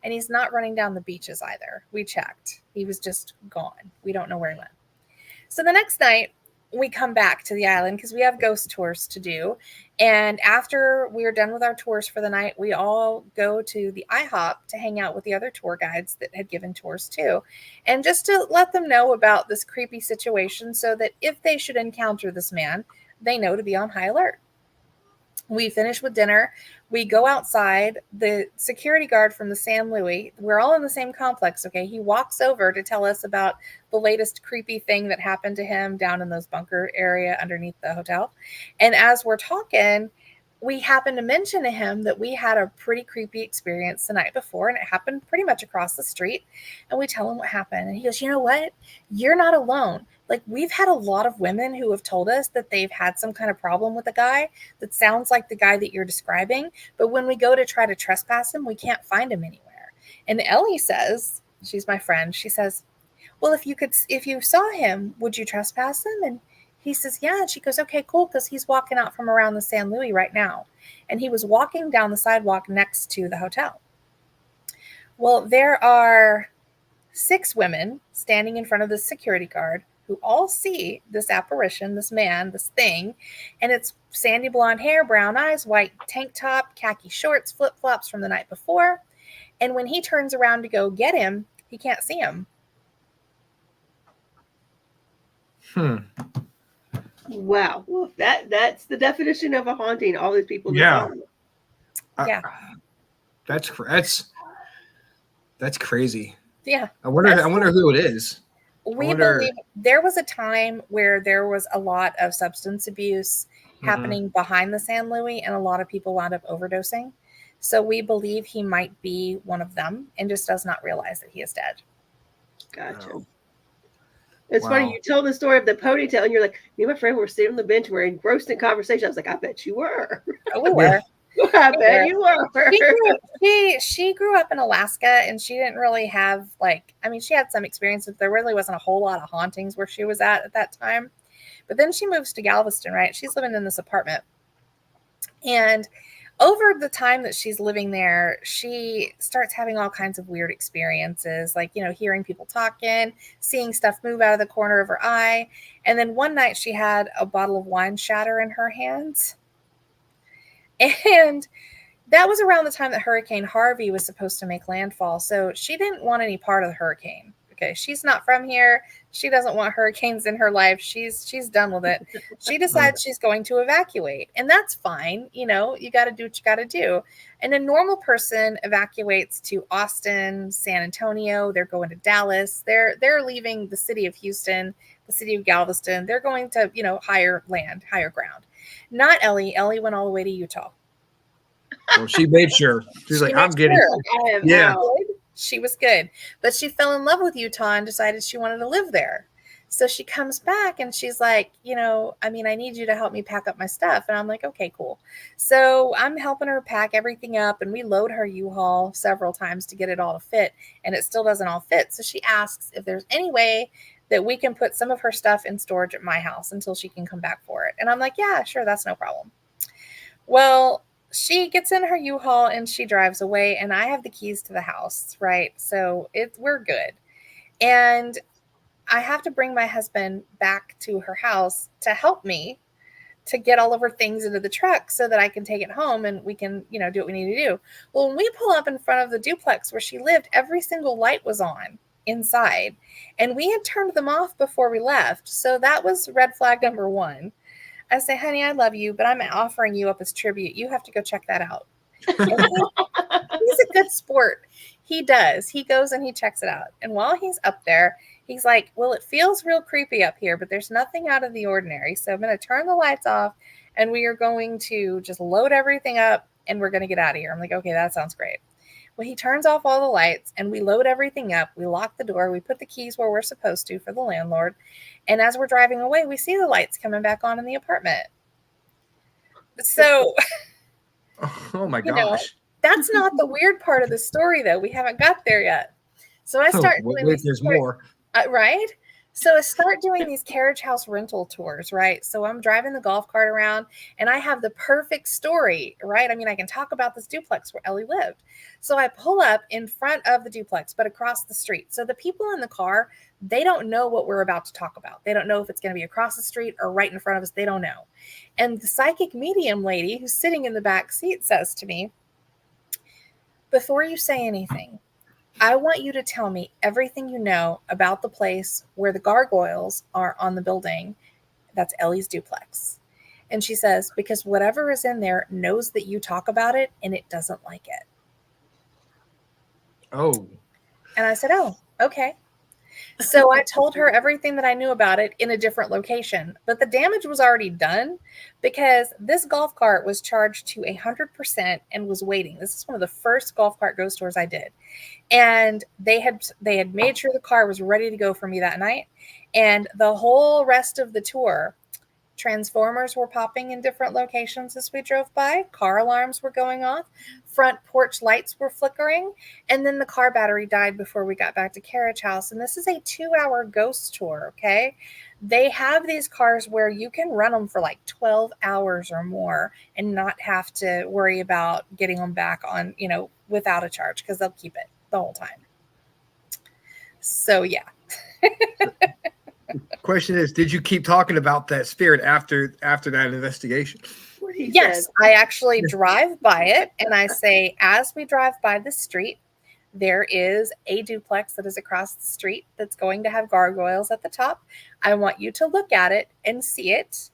And he's not running down the beaches either. We checked. He was just gone. We don't know where he went. So the next night, we come back to the island because we have ghost tours to do. And after we're done with our tours for the night, we all go to the IHOP to hang out with the other tour guides that had given tours too. And just to let them know about this creepy situation so that if they should encounter this man, they know to be on high alert. We finish with dinner. We go outside. The security guard from the San Luis, we're all in the same complex, okay? He walks over to tell us about the latest creepy thing that happened to him down in those bunker area underneath the hotel. And as we're talking, we happen to mention to him that we had a pretty creepy experience the night before, and it happened pretty much across the street. And we tell him what happened. And he goes, you know what? You're not alone. Like, we've had a lot of women who have told us that they've had some kind of problem with a guy that sounds like the guy that you're describing. But when we go to try to trespass him, we can't find him anywhere. And Ellie says, she's my friend, she says, well, if you saw him, would you trespass him? And he says, yeah. And she goes, okay, cool. Because he's walking out from around the San Luis right now. And he was walking down the sidewalk next to the hotel. Well, there are 6 women standing in front of the security guard who all see this apparition, this man, this thing. And it's sandy blonde hair, brown eyes, white tank top, khaki shorts, flip-flops from the night before. And when he turns around to go get him, he can't see him. Wow. Well, that's the definition of a haunting. All these people. Yeah. Yeah. That's crazy. Yeah. I wonder who it is. We believe there was a time where there was a lot of substance abuse happening behind the San Luis, and a lot of people wound up overdosing. So we believe he might be one of them and just does not realize that he is dead. Gotcha. Oh. It's funny, you told the story of the ponytail, and you're like, me and my friend were sitting on the bench, we're engrossed in conversation. I was like, I bet you were. Oh, we were. I bet you were. She grew up in Alaska, and she didn't really have, like, I mean, she had some experience, but there really wasn't a whole lot of hauntings where she was at that time. But then she moves to Galveston, right? She's living in this apartment. And over the time that she's living there, she starts having all kinds of weird experiences, like, hearing people talking, seeing stuff move out of the corner of her eye. And then one night she had a bottle of wine shatter in her hands. And that was around the time that Hurricane Harvey was supposed to make landfall. So she didn't want any part of the hurricane. Okay, she's not from here. She doesn't want hurricanes in her life. She's done with it. She decides she's going to evacuate, and that's fine. You got to do what you got to do. And a normal person evacuates to Austin, San Antonio. They're going to Dallas. They're leaving the city of Houston, the city of Galveston. They're going to higher ground. Not Ellie. Ellie went all the way to Utah. Well, she made sure. She's like, I'm getting. Yeah. She was good, but she fell in love with Utah and decided she wanted to live there. So she comes back and she's like, I need you to help me pack up my stuff. And I'm like, okay, cool. So I'm helping her pack everything up, and we load her U-Haul several times to get it all to fit, and it still doesn't all fit. So she asks if there's any way that we can put some of her stuff in storage at my house until she can come back for it. And I'm like, yeah, sure. That's no problem. Well, she gets in her U-Haul and she drives away, and I have the keys to the house, right? So we're good. And I have to bring my husband back to her house to help me to get all of her things into the truck so that I can take it home and we can, do what we need to do. Well, when we pull up in front of the duplex where she lived, every single light was on inside, and we had turned them off before we left. So that was red flag number one. I say, honey, I love you, but I'm offering you up as tribute. You have to go check that out. He's a good sport. He does. He goes and he checks it out. And while he's up there, he's like, well, it feels real creepy up here, but there's nothing out of the ordinary. So I'm going to turn the lights off, and we are going to just load everything up, and we're going to get out of here. I'm like, okay, that sounds great. Well, he turns off all the lights, and we load everything up. We lock the door. We put the keys where we're supposed to for the landlord. And as we're driving away, we see the lights coming back on in the apartment. So, oh my gosh. That's not the weird part of the story, though. We haven't got there yet. So I start doing there's more. Right? So I start doing these carriage house rental tours, right? So I'm driving the golf cart around, and I have the perfect story, right? I mean, I can talk about this duplex where Ellie lived. So I pull up in front of the duplex, but across the street. So the people in the car, they don't know what we're about to talk about. They don't know if it's going to be across the street or right in front of us. They don't know. And the psychic medium lady who's sitting in the back seat says to me, before you say anything, I want you to tell me everything you know about the place where the gargoyles are on the building. That's Ellie's duplex. And she says, because whatever is in there knows that you talk about it, and it doesn't like it. Oh. And I said, oh, okay. So I told her everything that I knew about it in a different location, but the damage was already done because this golf cart was charged to 100% and was waiting. This is one of the first golf cart ghost tours I did. And they had made sure the car was ready to go for me that night. And the whole rest of the tour, transformers were popping in different locations as we drove by. Car alarms were going off. Front porch lights were flickering. And then the car battery died before we got back to Carriage House. And this is a 2-hour ghost tour, okay? They have these cars where you can run them for like 12 hours or more and not have to worry about getting them back on, without a charge, because they'll keep it the whole time. So, yeah. Question is, did you keep talking about that spirit after that investigation? Yes, I actually drive by it, and I say, as we drive by the street, there is a duplex that is across the street that's going to have gargoyles at the top. I want you to look at it and see it.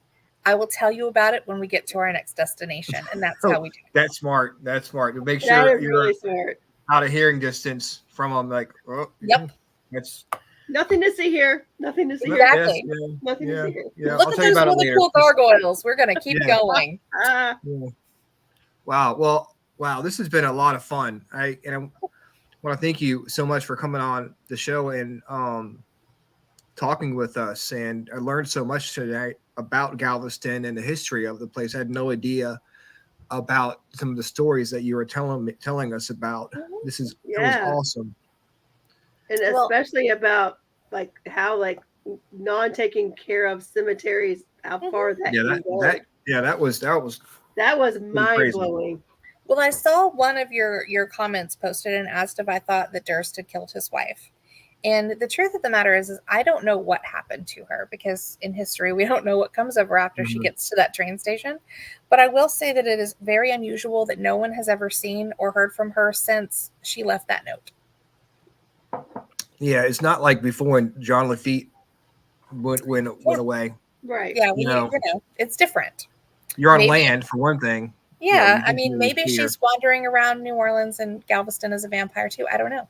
I will tell you about it when we get to our next destination, and that's how we do it. That's smart. That's smart. To make That sure is you're really smart. out of hearing distance from them. Like, oh, yep. That's Nothing to see here. Nothing to see here. Exactly. Nothing to see here. Yeah. Look I'll at tell you those about it really later. cool gargoyles. We're gonna keep going. Yeah. Wow. Well, wow. This has been a lot of fun. I want to thank you so much for coming on the show and talking with us. And I learned so much tonight about Galveston and the history of the place. I had no idea about some of the stories that you were telling us about. This is it was awesome. And especially about like how like non-taking care of cemeteries, how far that can go. That was mind blowing. Well, I saw one of your comments posted and asked if I thought that Durst had killed his wife. And the truth of the matter is I don't know what happened to her, because in history, we don't know what comes of her after she gets to that train station. But I will say that it is very unusual that no one has ever seen or heard from her since she left that note. Yeah, it's not like before when John Lafitte went away. Right. Yeah, you know, it's different. You're on land, for one thing. Yeah, I mean, maybe she's wandering around New Orleans and Galveston as a vampire too. I don't know.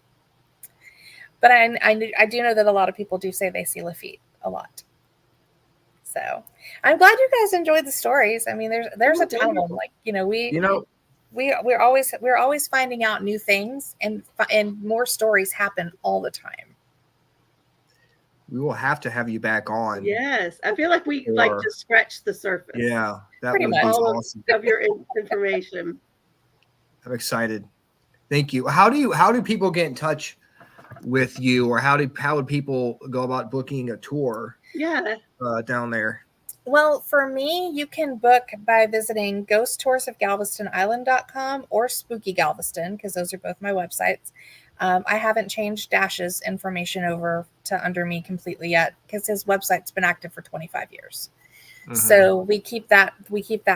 But I do know that a lot of people do say they see Lafitte a lot. So I'm glad you guys enjoyed the stories. I mean, there's a ton of them. Like, we're always finding out new things, and more stories happen all the time. We will have to have you back on. Yes, I feel like we like to scratch the surface. Yeah, that pretty would much be all awesome. of your information. I'm excited. Thank you. How do people get in touch with you, or how would people go about booking a tour? Yeah, down there. Well, for me, you can book by visiting ghosttoursofgalvestonisland.com or Spooky Galveston, because those are both my websites. I haven't changed Dash's information over to under me completely yet, because his website's been active for 25 years. So we keep that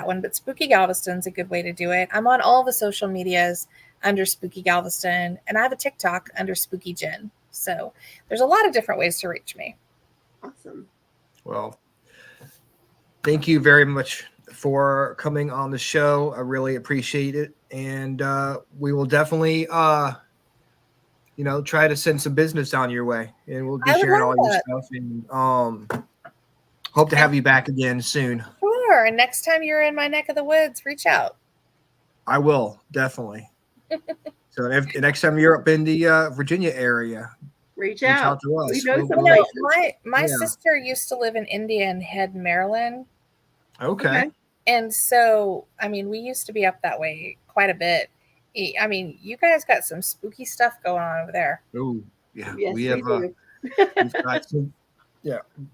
one, but Spooky Galveston's a good way to do it. I'm on all the social medias under Spooky Galveston, and I have a TikTok under Spooky Jen. So there's a lot of different ways to reach me. Awesome. Well, thank you very much for coming on the show. I really appreciate it. And we will definitely try to send some business down your way, and we'll be sharing all your stuff, and hope to have you back again soon. Sure. And next time you're in my neck of the woods, reach out. I will, definitely. So next time you're up in the Virginia area, reach out to us. We know my sister used to live in Indian Head, Maryland. Okay. And so, I mean, we used to be up that way quite a bit. I mean, you guys got some spooky stuff going on over there. Oh, yeah. Yes, we have do. we've got some,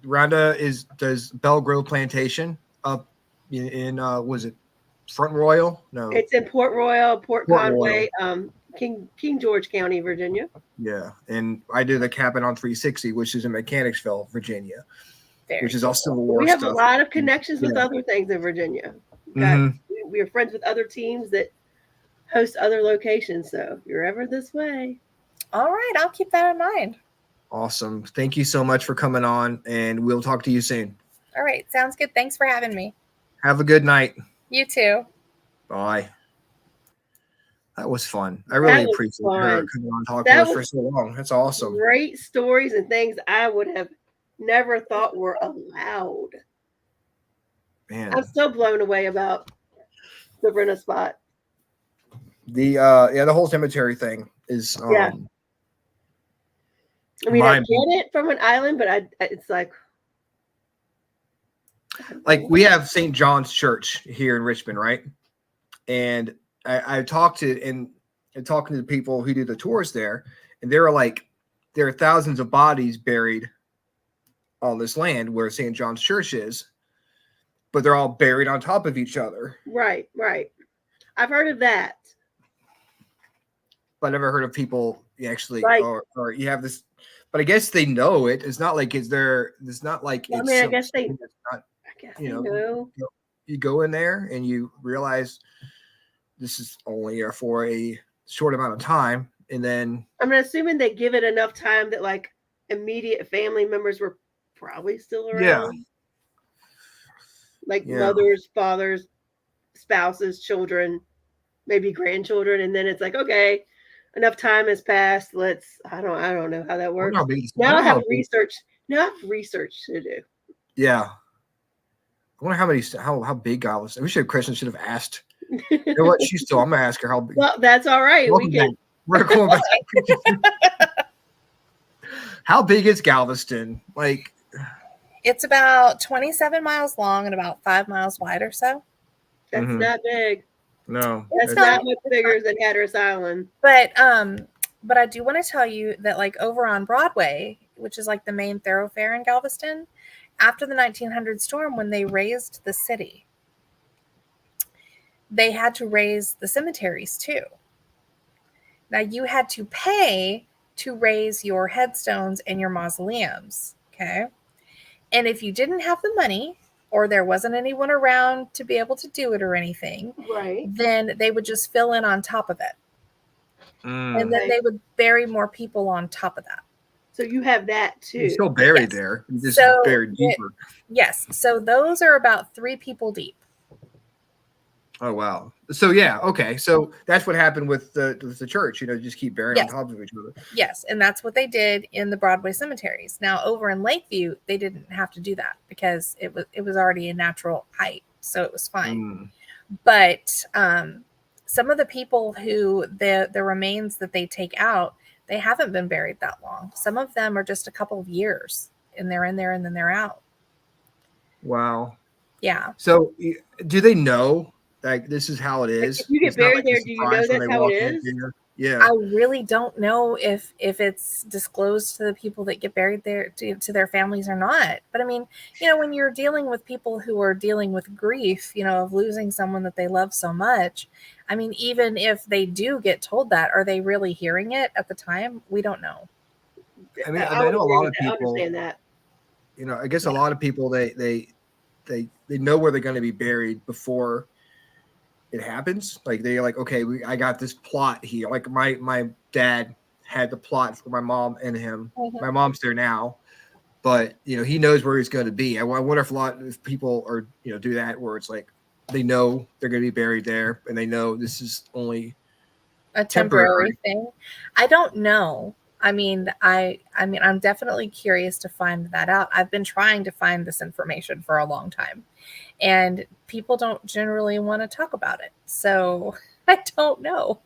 Rhonda does Belle Grove Plantation up in was it Front Royal? No. It's in Port Royal, Port Conway, King George County, Virginia. Yeah. And I do the cabin on 360, which is in Mechanicsville, Virginia. Which is all Civil War. We have stuff. a lot of connections with other things in Virginia. We are friends with other teams that host other locations. So if you're ever this way. All right. I'll keep that in mind. Awesome. Thank you so much for coming on, and we'll talk to you soon. All right. Sounds good. Thanks for having me. Have a good night. You too. Bye. That was fun. I really appreciate her coming on talking to us for so long. That's awesome. Great stories and things I would have never thought were allowed. Man, I'm so blown away about the Brenna spot. The whole cemetery thing is I mean, I get it from an island, but it's like we have St. John's Church here in Richmond, right? And I talked to talking to the people who do the tours there, and there are thousands of bodies buried on this land where St. John's Church is, but they're all buried on top of each other. Right. I've heard of that. But I never heard of people actually, or you have this, but I guess they know it. It's not like it's not like it's. I mean, I guess they know. You go in there and you realize this is only for a short amount of time, and then I'm assuming they give it enough time that like immediate family members were probably still around. Yeah. Like mothers, fathers, spouses, children, maybe grandchildren, and then it's like, okay, enough time has passed. I don't know how that I works. wonder how big, Now I how have big- research. Now I have research to do. Yeah. I wonder how big Galveston. We should have Kristen should have asked. You know what? She's still. I'm gonna ask her how big. Well, that's all right. Welcome We can. back. We're going back. How big is Galveston? Like, It's about 27 miles long and about 5 miles wide or so. That's Mhm. not big. no. That's not much bigger than Hatteras Island. But I do want to tell you that like over on Broadway, which is like the main thoroughfare in Galveston, after the 1900 storm, when they raised the city, they had to raise the cemeteries too. Now you had to pay to raise your headstones and your mausoleums. Okay. And if you didn't have the money or there wasn't anyone around to be able to do it or anything, Right. then they would just fill in on top of it. And then they would bury more people on top of that. So you have that too. You're still buried Yes. there. You just So buried deeper. Yes. So those are about 3 people deep. Oh wow. So yeah, okay. So that's what happened with the church. You know, just keep burying Yes. on top of each other. Yes. And that's what they did in the Broadway cemeteries. Now over in Lakeview, they didn't have to do that because it was already a natural height. So it was fine. But some of the people who the remains that they take out, they haven't been buried that long. Some of them are just a couple of years and they're in there and then they're out. Wow. Yeah. So do they know like this is how it is? If you get It's not buried like there, a do you surprise know when that's they how walk it in is? here? Yeah. I really don't know if it's disclosed to the people that get buried there to their families or not. But I mean, when you're dealing with people who are dealing with grief, of losing someone that they love so much, I mean, even if they do get told that, are they really hearing it at the time? We don't know. I mean, I I know a lot of I people. understand that. I guess a lot of people they know where they're going to be buried before it happens. Like they're like, okay, I got this plot here. Like my dad had the plot for my mom and him. Mhm. My mom's there now, but he knows where he's going to be. I wonder if a lot of people are do that where it's like they know they're going to be buried there and they know this is only a temporary thing. I don't know. I mean, I'm definitely curious to find that out. I've been trying to find this information for a long time, and people don't generally want to talk about it. So I don't know.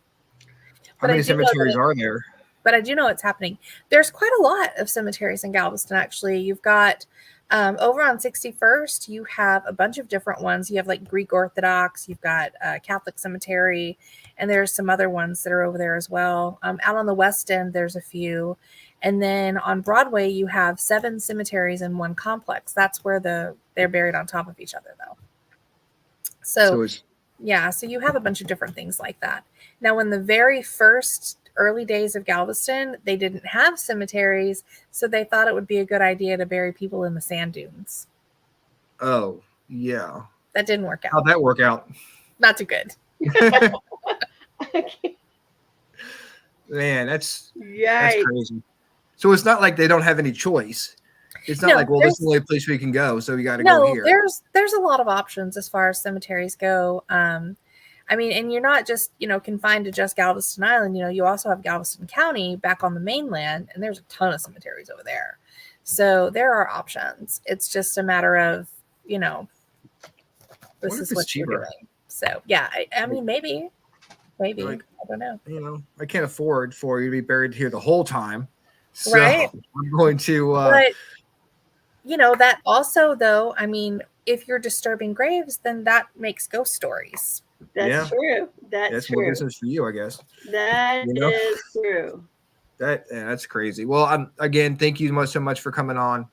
How many cemeteries are there? But I do know it's happening. There's quite a lot of cemeteries in Galveston, actually. You've got over on 61st, you have a bunch of different ones. You have like Greek Orthodox, you've got Catholic Cemetery, and there's some other ones that are over there as well. Out on the West End, there's a few. And then on Broadway, you have 7 cemeteries in one complex. That's where they're buried on top of each other, though. So you have a bunch of different things like that. Now, in the very first early days of Galveston, they didn't have cemeteries, so they thought it would be a good idea to bury people in the sand dunes. Oh, yeah. That didn't work out. How'd that work out? Not too good. Man, that's Yikes. crazy. So it's not like they don't have any choice. It's not like, well, this is the only place we can go, so we got to go here. There's a lot of options as far as cemeteries go. I mean, and you're not just, confined to just Galveston Island. You also have Galveston County back on the mainland, and there's a ton of cemeteries over there. So there are options. It's just a matter of, this is what you're doing. So, yeah, I mean, maybe. Like, I don't know. I can't afford for you to be buried here the whole time. So right. I'm going to. But, that also, though, I mean, if you're disturbing graves, then that makes ghost stories. That's true. That's true. More business for you, I guess. That is true. That's crazy. Well, again, thank you so much for coming on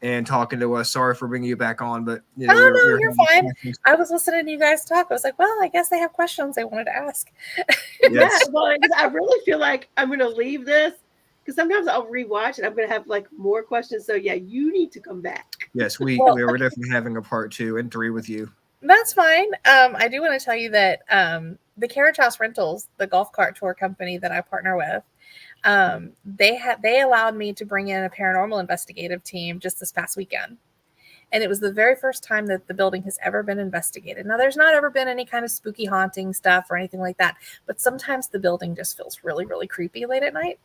and talking to us. Sorry for bringing you back on, but you're fine. I was listening to you guys talk. I was like, well, I guess they have questions they wanted to ask. Yes. Yeah, well, I really feel like I'm going to leave this because sometimes I'll rewatch and I'm going to have like more questions. So yeah, you need to come back. Yes, we were definitely having a part 2 and 3 with you. That's fine. I do want to tell you that the Carriage House Rentals, the golf cart tour company that I partner with, they allowed me to bring in a paranormal investigative team just this past weekend. And it was the very first time that the building has ever been investigated. Now, there's not ever been any kind of spooky haunting stuff or anything like that, but sometimes the building just feels really, really creepy late at night.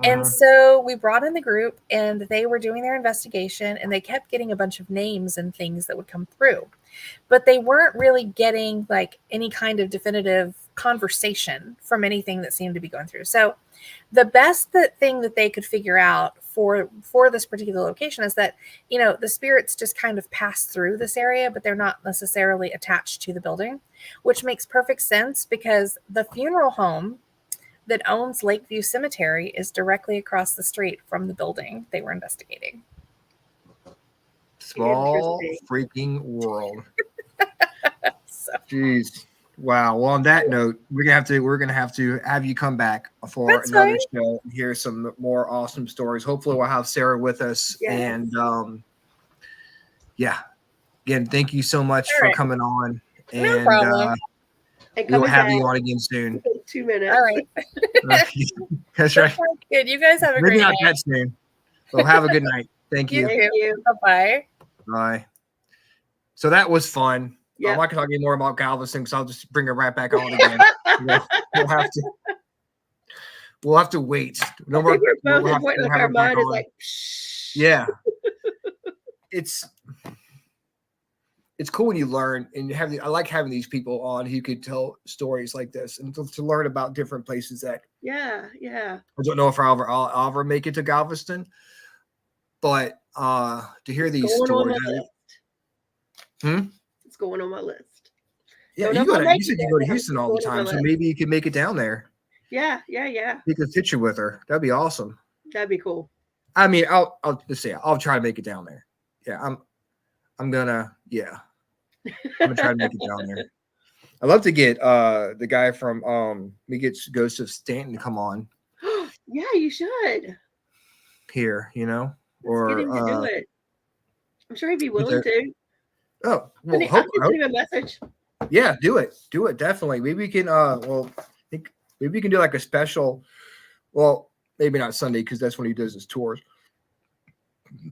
And so we brought in the group, and they were doing their investigation, and they kept getting a bunch of names and things that would come through, but they weren't really getting like any kind of definitive conversation from anything that seemed to be going through. So the best thing that they could figure out for this particular location is that, you know, the spirits just kind of pass through this area, but they're not necessarily attached to the building, which makes perfect sense because the funeral home that owns Lakeview Cemetery is directly across the street from the building they were investigating. Small freaking world. Jeez. Wow. Well, on that note, we're gonna have to have you come back for another show and hear some more awesome stories. Hopefully, we'll have Sarah with us. Yes. And yeah. Again, thank you so much for coming on. And no problem. We'll have you on again soon. 2 minutes. All right. That's right. Good. You guys have a Maybe great not night. That soon. Well, have a good night. Thank you. Thank you. Bye-bye. Bye. So that was fun. Yep. I'm not going to talk any more about Galveston because I'll just bring it right back on again. We'll have to wait. No more. Our mind is like, yeah. It's cool when you learn and you have. I like having these people on who could tell stories like this and to learn about different places that. Yeah. I don't know if I'll ever make it to Galveston, but to hear these stories. It's going on my list. Yeah, you said you go to Houston all the time, so maybe you can make it down there. Yeah. You could picture with her. That'd be awesome. That'd be cool. I mean, I'll just say I'll try to make it down there. Yeah, I'm gonna try to make it down there. I'd love to get the guy from Ghost of Stanton to come on. Yeah, you should. Here, or get him to do it. I'm sure he'd be willing to. Oh, well, I'll send him a message. Yeah, do it, definitely. Maybe we can. Maybe we can do like a special. Well, maybe not Sunday because that's when he does his tours.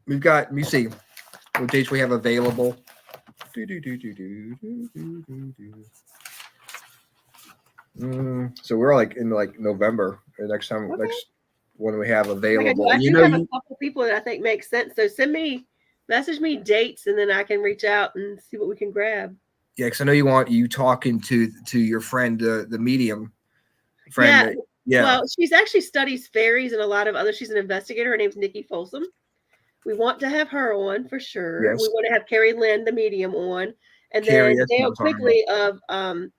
We've got. Let me see what dates we have available. So we're like in like November. Next one we have available. I have a couple people that I think make sense. So message me dates, and then I can reach out and see what we can grab. Yeah, because I know you talking to your friend, the medium friend. Yeah. Well, she's actually studies fairies and a lot of other. She's an investigator. Her name's Nikki Folsom. We want to have her on for sure. Yes. We want to have Carrie Lynn, the medium, on, and then Dale Quigley of that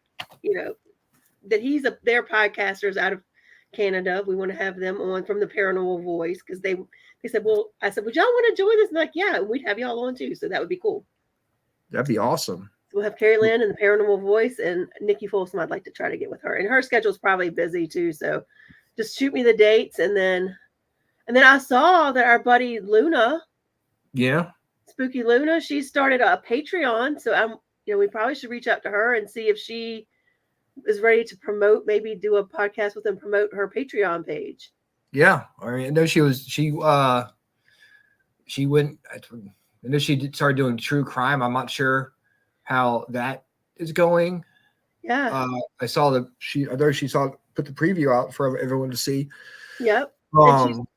they're podcasters out of Canada. We want to have them on from the Paranormal Voice because they said, well, I said, would y'all want to join us? And like, yeah, we'd have y'all on too. So that would be cool. That'd be awesome. So we'll have Carrie Lynn and the Paranormal Voice and Nikki Folsom. I'd like to try to get with her, and her schedule's probably busy too. So just shoot me the dates, and then I saw that our buddy Luna, Spooky Luna, she started a Patreon. So we probably should reach out to her and see if she is ready to promote, maybe do a podcast with and promote her Patreon page. Yeah. I mean, I know she went, I know she started doing true crime. I'm not sure how that is going. Yeah. I saw she put the preview out for everyone to see. Yep.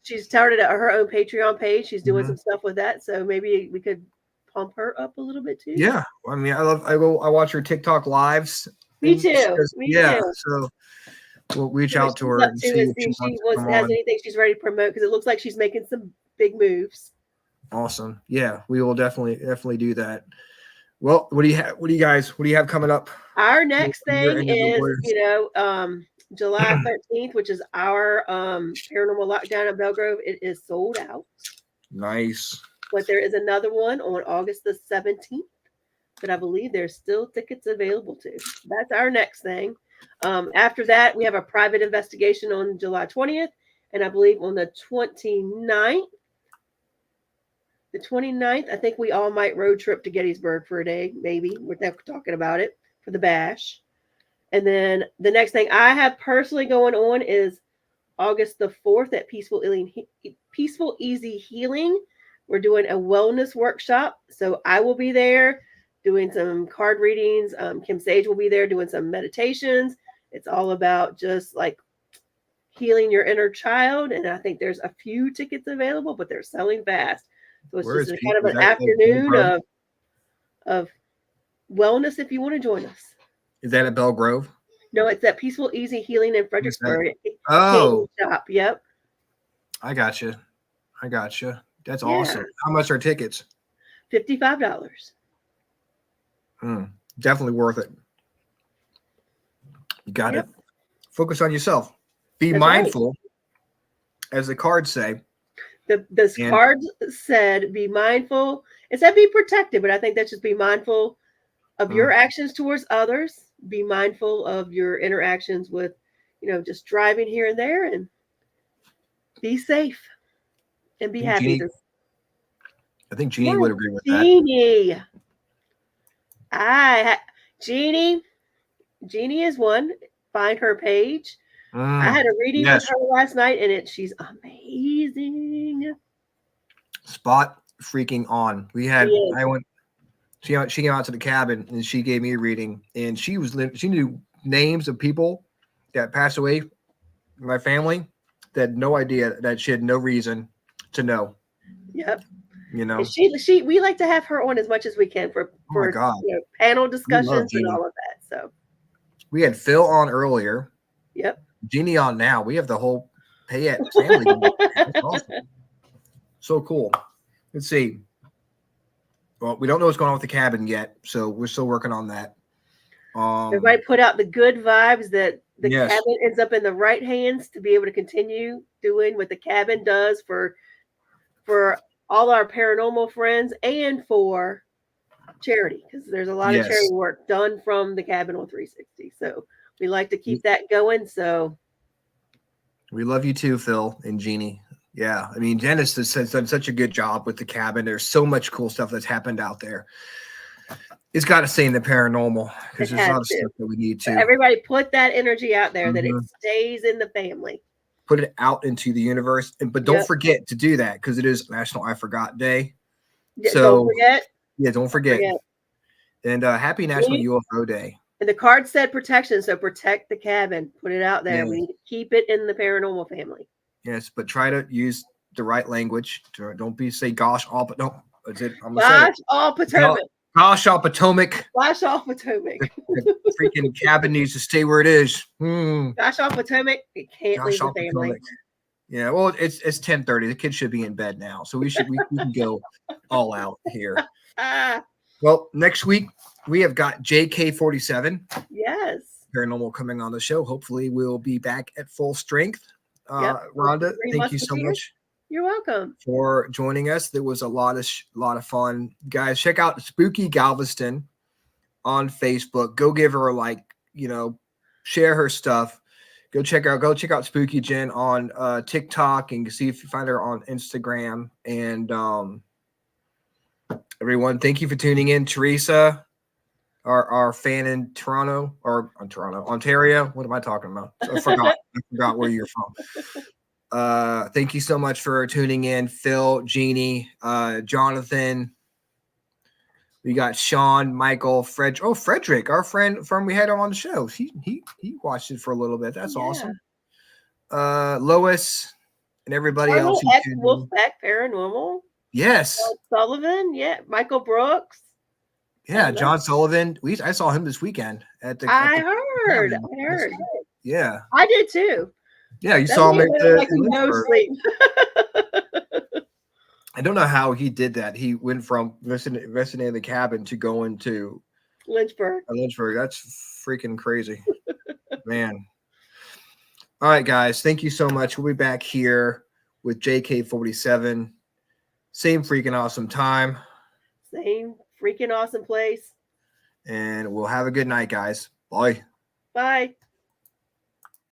She's started her own Patreon page. She's doing some stuff with that. So maybe we could pump her up a little bit too. Yeah. I mean, I watch her TikTok lives. Me too. So we'll reach out to her and see if she has anything she's ready to promote, because it looks like she's making some big moves. Awesome. Yeah, we will definitely do that. Well, what do you have coming up? Our next thing is, July 13th, which is our paranormal lockdown at Belgrove. It is sold out. Nice. But there is another one on August the 17th. But I believe there's still tickets available too. That's our next thing. After that, we have a private investigation on July 20th. And I believe on the 29th, I think we all might road trip to Gettysburg for a day, maybe. We're talking about it for the bash. And then the next thing I have personally going on is August the 4th at Peaceful Easy Healing. We're doing a wellness workshop. So I will be there doing some card readings. Kim Sage will be there doing some meditations. It's all about just like healing your inner child. And I think there's a few tickets available, but they're selling fast. So it's just kind of an afternoon of wellness if you want to join us. Is that at Bell Grove? No, it's that Peaceful Easy Healing in Fredericksburg. Oh, shop. Yep. I got you. That's awesome. How much are tickets? $55. Definitely worth it. You got it. Focus on yourself. Be mindful, as the cards say. The cards said be mindful. It said be protected, but I think that's just be mindful of your actions towards others. Be mindful of your interactions with, just driving here and there, and be safe and be happy. I think Jeannie would agree with that. Jeannie is one. Find her page. I had a reading with her last night, and she's amazing. Spot freaking on. She came out to the cabin and she gave me a reading, and she knew names of people that passed away in my family that had no idea, that she had no reason to know. Yep. We like to have her on as much as we can for panel discussions and all of that. So we had Phil on earlier. Yep. Jeannie on now. We have the whole Payette family. That's awesome. So cool. Let's see. Well, we don't know what's going on with the cabin yet, so we're still working on that. Everybody put out the good vibes that the cabin ends up in the right hands to be able to continue doing what the cabin does for all our paranormal friends and for charity, because there's a lot of charity work done from the cabin on 360. So we like to keep that going. So we love you too, Phil and Jeannie. Yeah, I mean, Dennis has done such a good job with the cabin. There's so much cool stuff that's happened out there. It's got to stay in the paranormal, because there's a lot of stuff that we need to. So everybody put that energy out there that it stays in the family. Put it out into the universe, but don't forget to do that, because it is National I Forgot Day. So don't forget. Yeah, don't forget. And happy National UFO Day. And the card said protection, so protect the cabin. Put it out there. We need to keep it in the paranormal family. Yes, but try to use the right language. Don't say gosh all, but no. Is it? Gosh all Potomac. Gosh all Potomac. Gosh all Potomac. The freaking cabin needs to stay where it is. Gosh all Potomac. It can't leave the family. Potomac. Yeah, well, it's 10:30. The kids should be in bed now, so we can go all out here. Well, next week we have got JK47. Yes. Paranormal coming on the show. Hopefully, we'll be back at full strength. Rhonda, thank you so much. You're welcome for joining us. There was a lot of fun, guys. Check out Spooky Galveston on Facebook. Go give her share her stuff. Go check out Spooky Jen on TikTok, and see if you find her on Instagram. And everyone, thank you for tuning in. Teresa, our fan in Ontario. What am I talking about? I forgot where you're from. Thank you so much for tuning in. Phil, Jeannie, Jonathan. We got Sean, Michael, Frederick, our friend from we had him on the show. He watched it for a little bit. That's awesome. Lois and everybody else. Wolfpack Paranormal. Yes. Sullivan. Yeah. Michael Brooks. Yeah, John Sullivan. I saw him this weekend at the. I heard. Yeah, I did too. Yeah, you saw him at the no sleep. I don't know how he did that. He went from investing in the cabin to going to Lynchburg. That's freaking crazy, man. All right, guys. Thank you so much. We'll be back here with JK47. Same freaking awesome time. Same freaking awesome place. And we'll have a good night, guys. Bye. Bye.